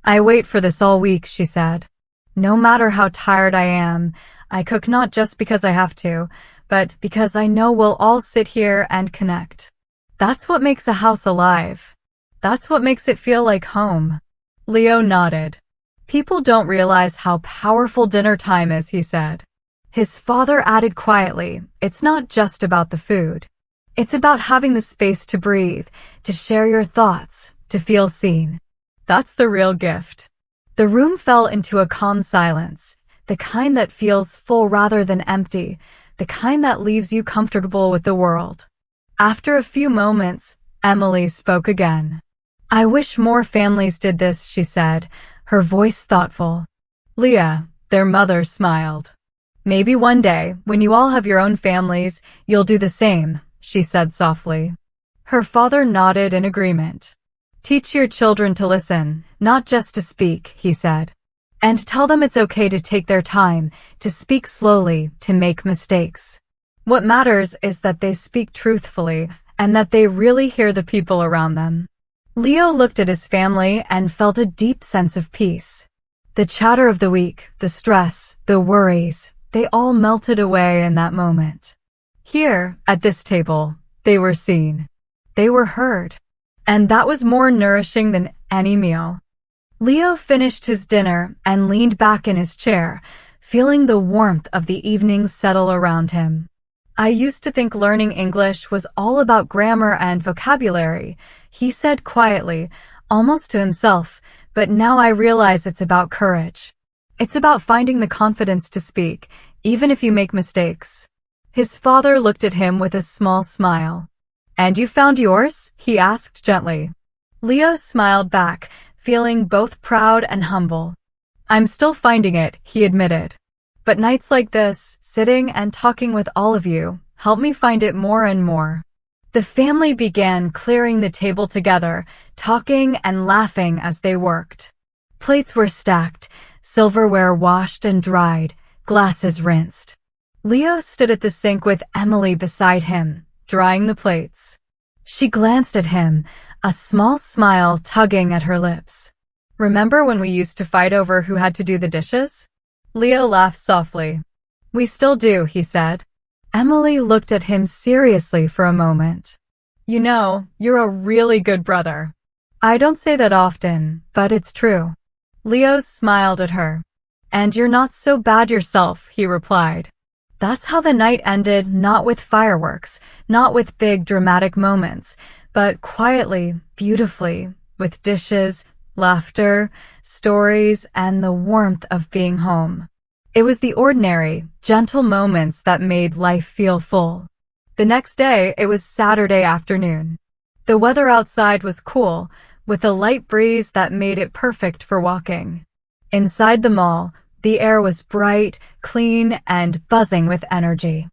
Speaker 1: "I wait for this all week," she said. "No matter how tired I am, I cook not just because I have to, but because I know we'll all sit here and connect. That's what makes a house alive. That's what makes it feel like home." Leo nodded. "People don't realize how powerful dinner time is," he said. His father added quietly, "It's not just about the food. It's about having the space to breathe, to share your thoughts, to feel seen. That's the real gift." The room fell into a calm silence, the kind that feels full rather than empty, the kind that leaves you comfortable with the world. After a few moments, Emily spoke again. "I wish more families did this," she said, her voice thoughtful. "Leah," their mother smiled. "Maybe one day, when you all have your own families, you'll do the same," she said softly. Her father nodded in agreement. "Teach your children to listen, not just to speak," he said. "And tell them it's okay to take their time, to speak slowly, to make mistakes. What matters is that they speak truthfully and that they really hear the people around them." Leo looked at his family and felt a deep sense of peace. The chatter of the week, the stress, the worries, they all melted away in that moment. Here, at this table, they were seen. They were heard. And that was more nourishing than any meal. Leo finished his dinner and leaned back in his chair, feeling the warmth of the evening settle around him. "I used to think learning English was all about grammar and vocabulary," he said quietly, almost to himself, "but now I realize it's about courage. It's about finding the confidence to speak, even if you make mistakes." His father looked at him with a small smile. "And you found yours?" he asked gently. Leo smiled back, feeling both proud and humble. "I'm still finding it," he admitted. "But nights like this, sitting and talking with all of you, help me find it more and more." The family began clearing the table together, talking and laughing as they worked. Plates were stacked, silverware washed and dried, glasses rinsed. Leo stood at the sink with Emily beside him, drying the plates. She glanced at him, a small smile tugging at her lips. "Remember when we used to fight over who had to do the dishes?" Leo laughed softly. "We still do," he said. Emily looked at him seriously for a moment. "You know, you're a really good brother." "I don't say that often, but it's true." Leo smiled at her. "And you're not so bad yourself," he replied. That's how the night ended, not with fireworks, not with big dramatic moments, but quietly, beautifully, with dishes, laughter, stories, and the warmth of being home. It was the ordinary, gentle moments that made life feel full. The next day, it was Saturday afternoon. The weather outside was cool, with a light breeze that made it perfect for walking. Inside the mall, the air was bright, clean, and buzzing with energy.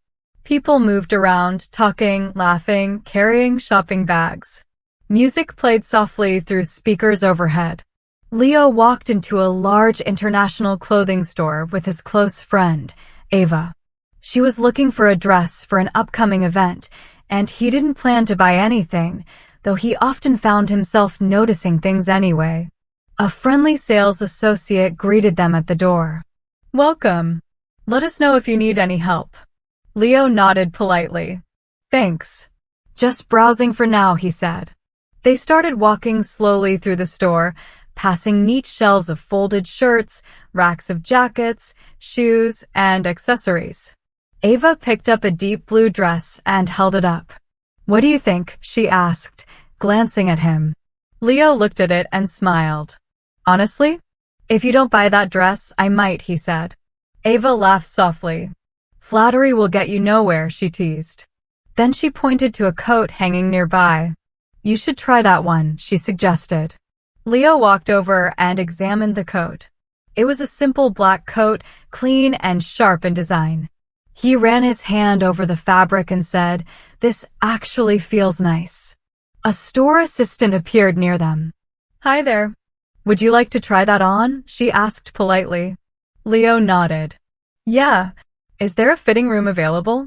Speaker 1: People moved around, talking, laughing, carrying shopping bags. Music played softly through speakers overhead. Leo walked into a large international clothing store with his close friend, Ava. She was looking for a dress for an upcoming event, and he didn't plan to buy anything, though he often found himself noticing things anyway. A friendly sales associate greeted them at the door. "Welcome. Let us know if you need any help." Leo nodded politely. "Thanks. Just browsing for now," he said. They started walking slowly through the store, passing neat shelves of folded shirts, racks of jackets, shoes, and accessories. Ava picked up a deep blue dress and held it up. "What do you think?" she asked, glancing at him. Leo looked at it and smiled. "Honestly? If you don't buy that dress, I might," he said. Ava laughed softly. "Flattery will get you nowhere," she teased. Then she pointed to a coat hanging nearby. "You should try that one," she suggested. Leo walked over and examined the coat. It was a simple black coat, clean and sharp in design. He ran his hand over the fabric and said, "This actually feels nice." A store assistant appeared near them. "Hi there. Would you like to try that on?" she asked politely. Leo nodded. "Yeah. Is there a fitting room available?"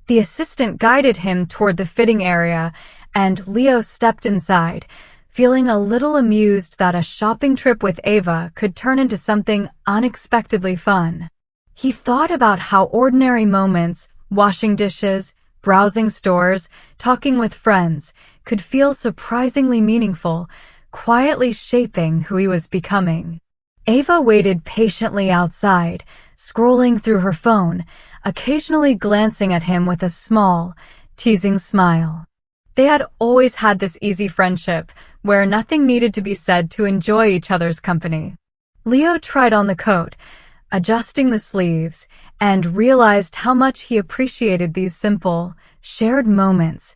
Speaker 1: The assistant guided him toward the fitting area, and Leo stepped inside, feeling a little amused that a shopping trip with Ava could turn into something unexpectedly fun. He thought about how ordinary moments, washing dishes, browsing stores, talking with friends, could feel surprisingly meaningful, quietly shaping who he was becoming. Ava waited patiently outside, scrolling through her phone, occasionally glancing at him with a small, teasing smile. They had always had this easy friendship, where nothing needed to be said to enjoy each other's company. Leo tried on the coat, adjusting the sleeves, and realized how much he appreciated these simple, shared moments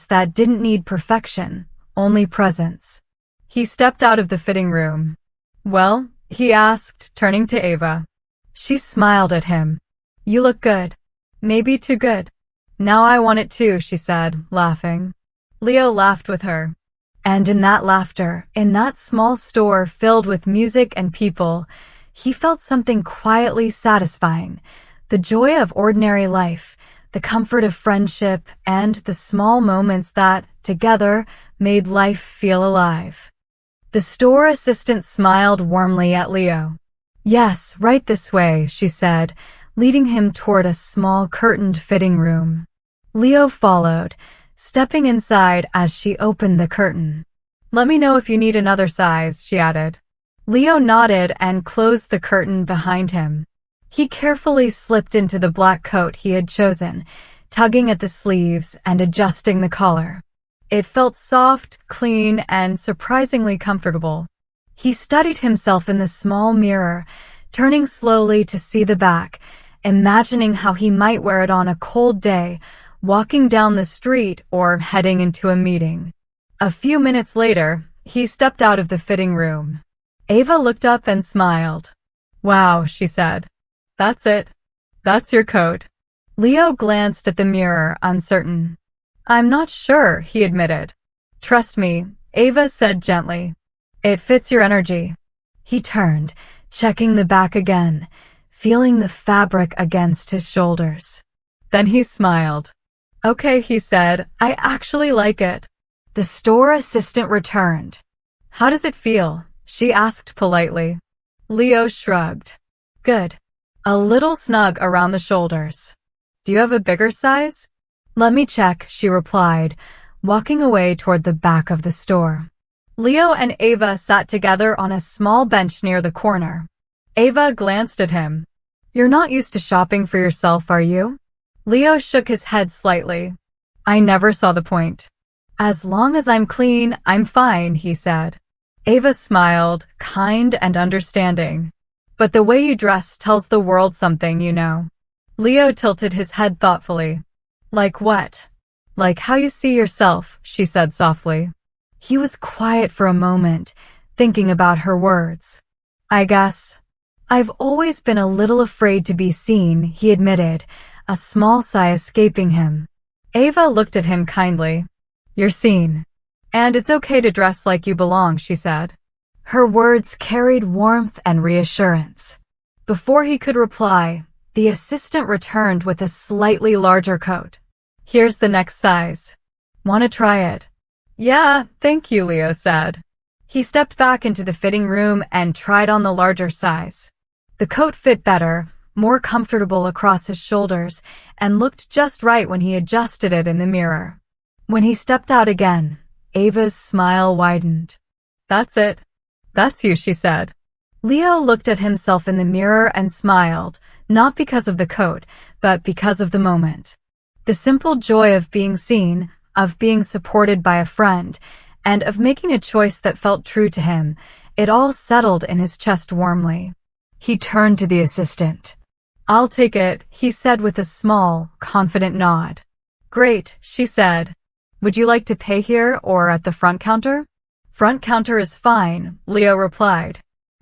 Speaker 1: that didn't need perfection, only presence. He stepped out of the fitting room. "Well?" he asked, turning to Ava. She smiled at him. "You look good. Maybe too good." "Now I want it too," she said, laughing. Leo laughed with her. And in that laughter, in that small store filled with music and people, he felt something quietly satisfying, the joy of ordinary life, the comfort of friendship, and the small moments that, together, made life feel alive. The store assistant smiled warmly at Leo. "Yes, right this way," she said, leading him toward a small curtained fitting room. Leo followed, stepping inside as she opened the curtain. "Let me know if you need another size," she added. Leo nodded and closed the curtain behind him. He carefully slipped into the black coat he had chosen, tugging at the sleeves and adjusting the collar. It felt soft, clean, and surprisingly comfortable. He studied himself in the small mirror, turning slowly to see the back, imagining how he might wear it on a cold day, walking down the street or heading into a meeting. A few minutes later, he stepped out of the fitting room. Ava looked up and smiled. "Wow," she said. "That's it. That's your coat." Leo glanced at the mirror, uncertain. "I'm not sure," he admitted. "Trust me," Ava said gently. "It fits your energy." He turned, checking the back again, feeling the fabric against his shoulders. Then he smiled. "Okay," he said, "I actually like it." The store assistant returned. "How does it feel?" she asked politely. Leo shrugged. "Good. A little snug around the shoulders." "Do you have a bigger size?" "Let me check," she replied, walking away toward the back of the store. Leo and Ava sat together on a small bench near the corner. Ava glanced at him. "You're not used to shopping for yourself, are you?" Leo shook his head slightly. "I never saw the point." "As long as I'm clean, I'm fine," he said. Ava smiled, kind and understanding. "But the way you dress tells the world something, you know." Leo tilted his head thoughtfully. "Like what?" "Like how you see yourself," she said softly. He was quiet for a moment, thinking about her words. "I guess I've always been a little afraid to be seen," he admitted, a small sigh escaping him. Ava looked at him kindly. "You're seen. And it's okay to dress like you belong," she said. Her words carried warmth and reassurance. Before he could reply, the assistant returned with a slightly larger coat. "Here's the next size. Want to try it?" "Yeah, thank you," Leo said. He stepped back into the fitting room and tried on the larger size. The coat fit better, more comfortable across his shoulders, and looked just right when he adjusted it in the mirror. When he stepped out again, Ava's smile widened. "That's it. That's you, she said. Leo looked at himself in the mirror and smiled, not because of the coat, but because of the moment. The simple joy of being seen, of being supported by a friend, and of making a choice that felt true to him, it all settled in his chest warmly. He turned to the assistant. I'll take it, he said with a small, confident nod. Great, she said. Would you like to pay here or at the front counter? Front counter is fine, Leo replied.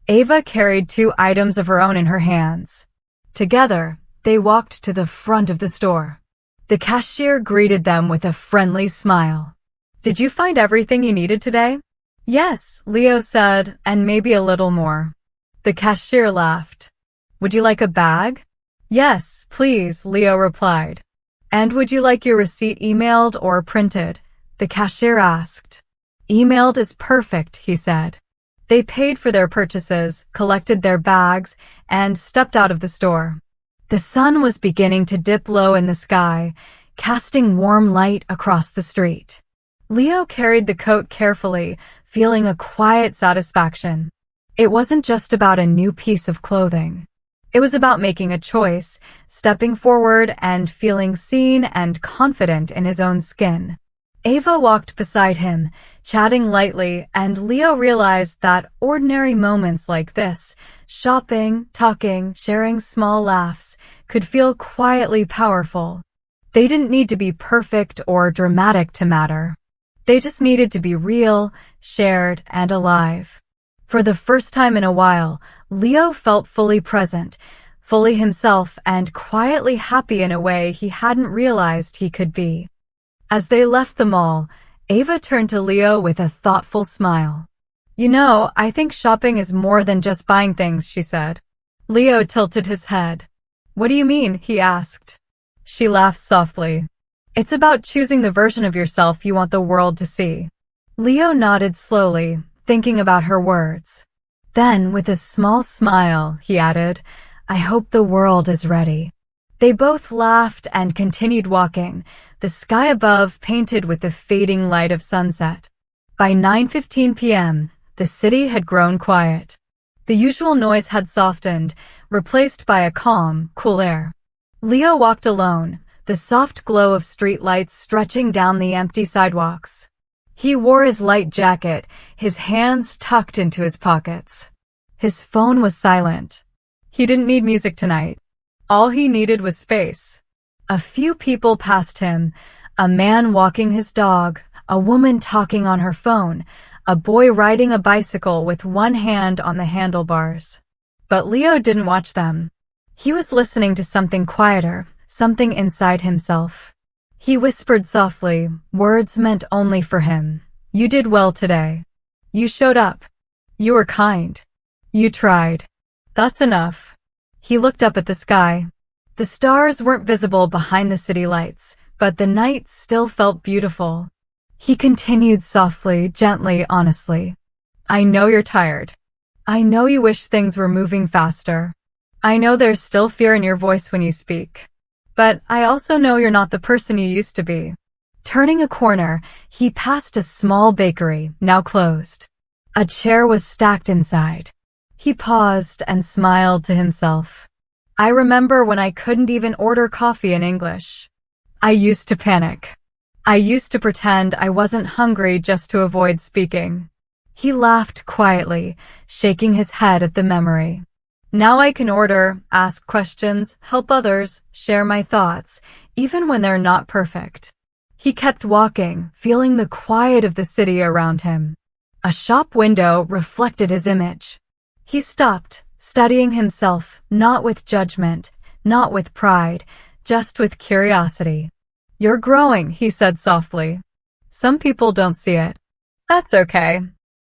Speaker 1: Ava carried 2 items of her own in her hands. Together, they walked to the front of the store. The cashier greeted them with a friendly smile. Did you find everything you needed today? Yes, Leo said, and maybe a little more. The cashier laughed. Would you like a bag? Yes, please, Leo replied. And would you like your receipt emailed or printed? The cashier asked. Emailed is perfect, he said. They paid for their purchases, collected their bags, and stepped out of the store. The sun was beginning to dip low in the sky, casting warm light across the street. Leo carried the coat carefully, feeling a quiet satisfaction. It wasn't just about a new piece of clothing. It was about making a choice, stepping forward, and feeling seen and confident in his own skin. Ava walked beside him, chatting lightly, and Leo realized that ordinary moments like this, shopping, talking, sharing small laughs, could feel quietly powerful. They didn't need to be perfect or dramatic to matter. They just needed to be real, shared, and alive. For the first time in a while, Leo felt fully present, fully himself, and quietly happy in a way he hadn't realized he could be. As they left the mall, Ava turned to Leo with a thoughtful smile. You know, I think shopping is more than just buying things, she said. Leo tilted his head. What do you mean? He asked. She laughed softly. It's about choosing the version of yourself you want the world to see. Leo nodded slowly, thinking about her words. Then, with a small smile, he added, I hope the world is ready. They both laughed and continued walking, the sky above painted with the fading light of sunset. By 9:15 p.m., the city had grown quiet. The usual noise had softened, replaced by a calm, cool air. Leo walked alone, the soft glow of street lights stretching down the empty sidewalks. He wore his light jacket, his hands tucked into his pockets. His phone was silent. He didn't need music tonight. All he needed was space. A few people passed him, a man walking his dog, a woman talking on her phone, a boy riding a bicycle with one hand on the handlebars. But Leo didn't watch them. He was listening to something quieter, something inside himself. He whispered softly, words meant only for him. You did well today. You showed up. You were kind. You tried. That's enough. He looked up at the sky. The stars weren't visible behind the city lights, but the night still felt beautiful. He continued softly, gently, honestly. I know you're tired. I know you wish things were moving faster. I know there's still fear in your voice when you speak. But I also know you're not the person you used to be. Turning a corner, he passed a small bakery, now closed. A chair was stacked inside. He paused and smiled to himself. I remember when I couldn't even order coffee in English. I used to panic. I used to pretend I wasn't hungry just to avoid speaking. He laughed quietly, shaking his head at the memory. Now I can order, ask questions, help others, share my thoughts, even when they're not perfect. He kept walking, feeling the quiet of the city around him. A shop window reflected his image. He stopped, studying himself, not with judgment, not with pride, just with curiosity. You're growing, he said softly. Some people don't see it. That's okay.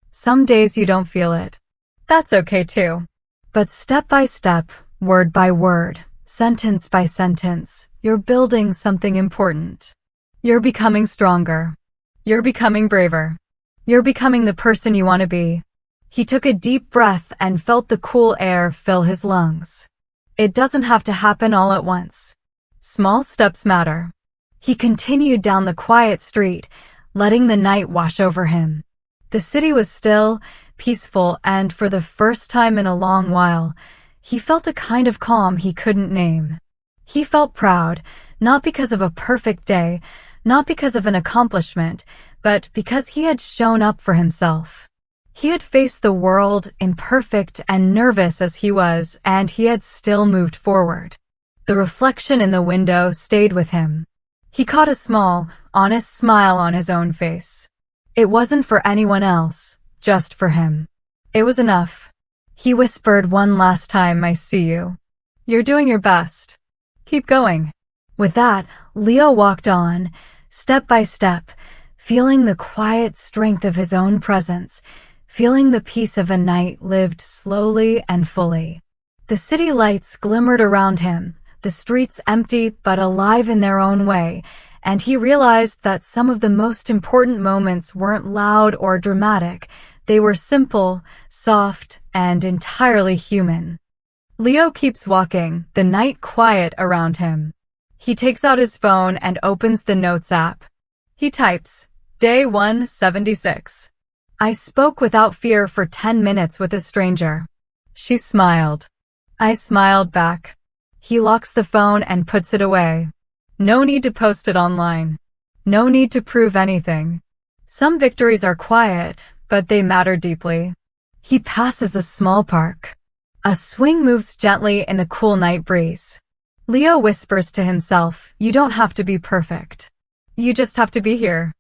Speaker 1: Some days you don't feel it. That's okay too. But step by step, word by word, sentence by sentence, you're building something important. You're becoming stronger. You're becoming braver. You're becoming the person you want to be. He took a deep breath and felt the cool air fill his lungs. It doesn't have to happen all at once. Small steps matter. He continued down the quiet street, letting the night wash over him. The city was still, peaceful, and for the first time in a long while, he felt a kind of calm he couldn't name. He felt proud, not because of a perfect day, not because of an accomplishment, but because he had shown up for himself. He had faced the world, imperfect and nervous as he was, and he had still moved forward. The reflection in the window stayed with him. He caught a small, honest smile on his own face. It wasn't for anyone else, just for him. It was enough. He whispered one last time, "I see you. You're doing your best. Keep going." With that, Leo walked on, step by step, feeling the quiet strength of his own presence, feeling the peace of a night lived slowly and fully. The city lights glimmered around him, the streets empty but alive in their own way, and he realized that some of the most important moments weren't loud or dramatic. They were simple, soft, and entirely human. Leo keeps walking, the night quiet around him. He takes out his phone and opens the Notes app. He types, Day 176. I spoke without fear for 10 minutes with a stranger. She smiled. I smiled back. He locks the phone and puts it away. No need to post it online. No need to prove anything. Some victories are quiet, but they matter deeply. He passes a small park. A swing moves gently in the cool night breeze. Leo whispers to himself, "You don't have to be perfect. You just have to be here.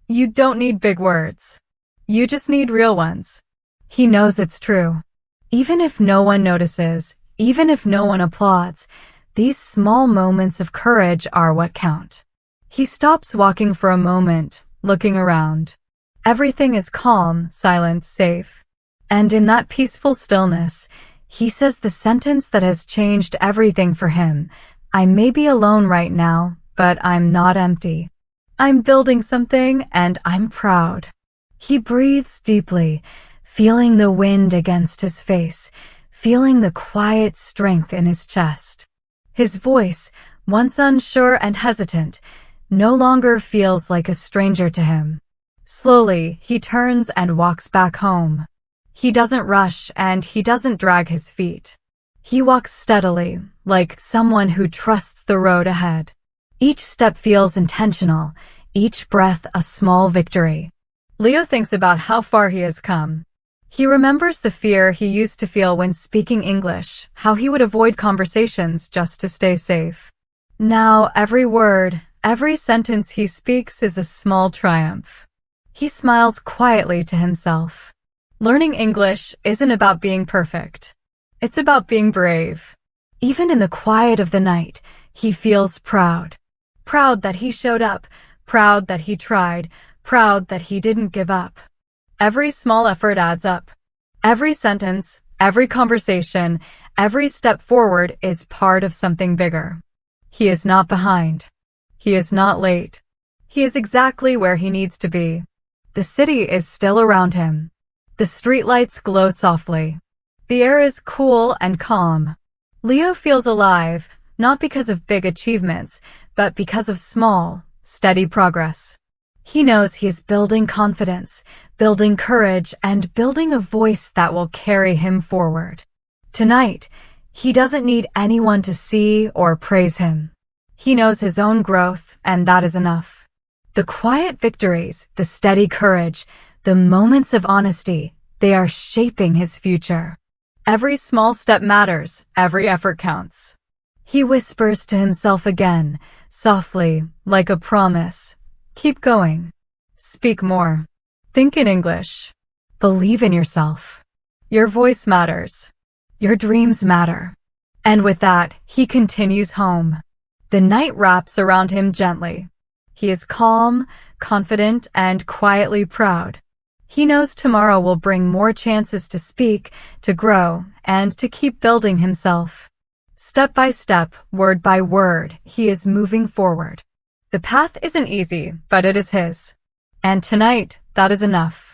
Speaker 1: You don't need big words. You just need real ones." He knows it's true. Even if no one notices, even if no one applauds, these small moments of courage are what count. He stops walking for a moment, looking around. Everything is calm, silent, safe. And in that peaceful stillness, he says the sentence that has changed everything for him. I may be alone right now, but I'm not empty. I'm building something, and I'm proud. He breathes deeply, feeling the wind against his face, feeling the quiet strength in his chest. His voice, once unsure and hesitant, no longer feels like a stranger to him. Slowly, he turns and walks back home. He doesn't rush and he doesn't drag his feet. He walks steadily, like someone who trusts the road ahead. Each step feels intentional, each breath a small victory. Leo thinks about how far he has come. He remembers the fear he used to feel when speaking English, how he would avoid conversations just to stay safe. Now, every word, every sentence he speaks is a small triumph. He smiles quietly to himself. Learning English isn't about being perfect. It's about being brave. Even in the quiet of the night, he feels proud. Proud that he showed up, proud that he tried, proud that he didn't give up. Every small effort adds up. Every sentence, every conversation, every step forward is part of something bigger. He is not behind. He is not late. He is exactly where he needs to be. The city is still around him. The streetlights glow softly. The air is cool and calm. Leo feels alive, not because of big achievements, but because of small, steady progress. He knows he is building confidence, building courage, and building a voice that will carry him forward. Tonight, he doesn't need anyone to see or praise him. He knows his own growth, and that is enough. The quiet victories, the steady courage, the moments of honesty, they are shaping his future. Every small step matters, every effort counts. He whispers to himself again, softly, like a promise. Keep going. Speak more. Think in English. Believe in yourself. Your voice matters. Your dreams matter. And with that, he continues home. The night wraps around him gently. He is calm, confident, and quietly proud. He knows tomorrow will bring more chances to speak, to grow, and to keep building himself. Step by step, word by word, he is moving forward. The path isn't easy, but it is his. And tonight, that is enough.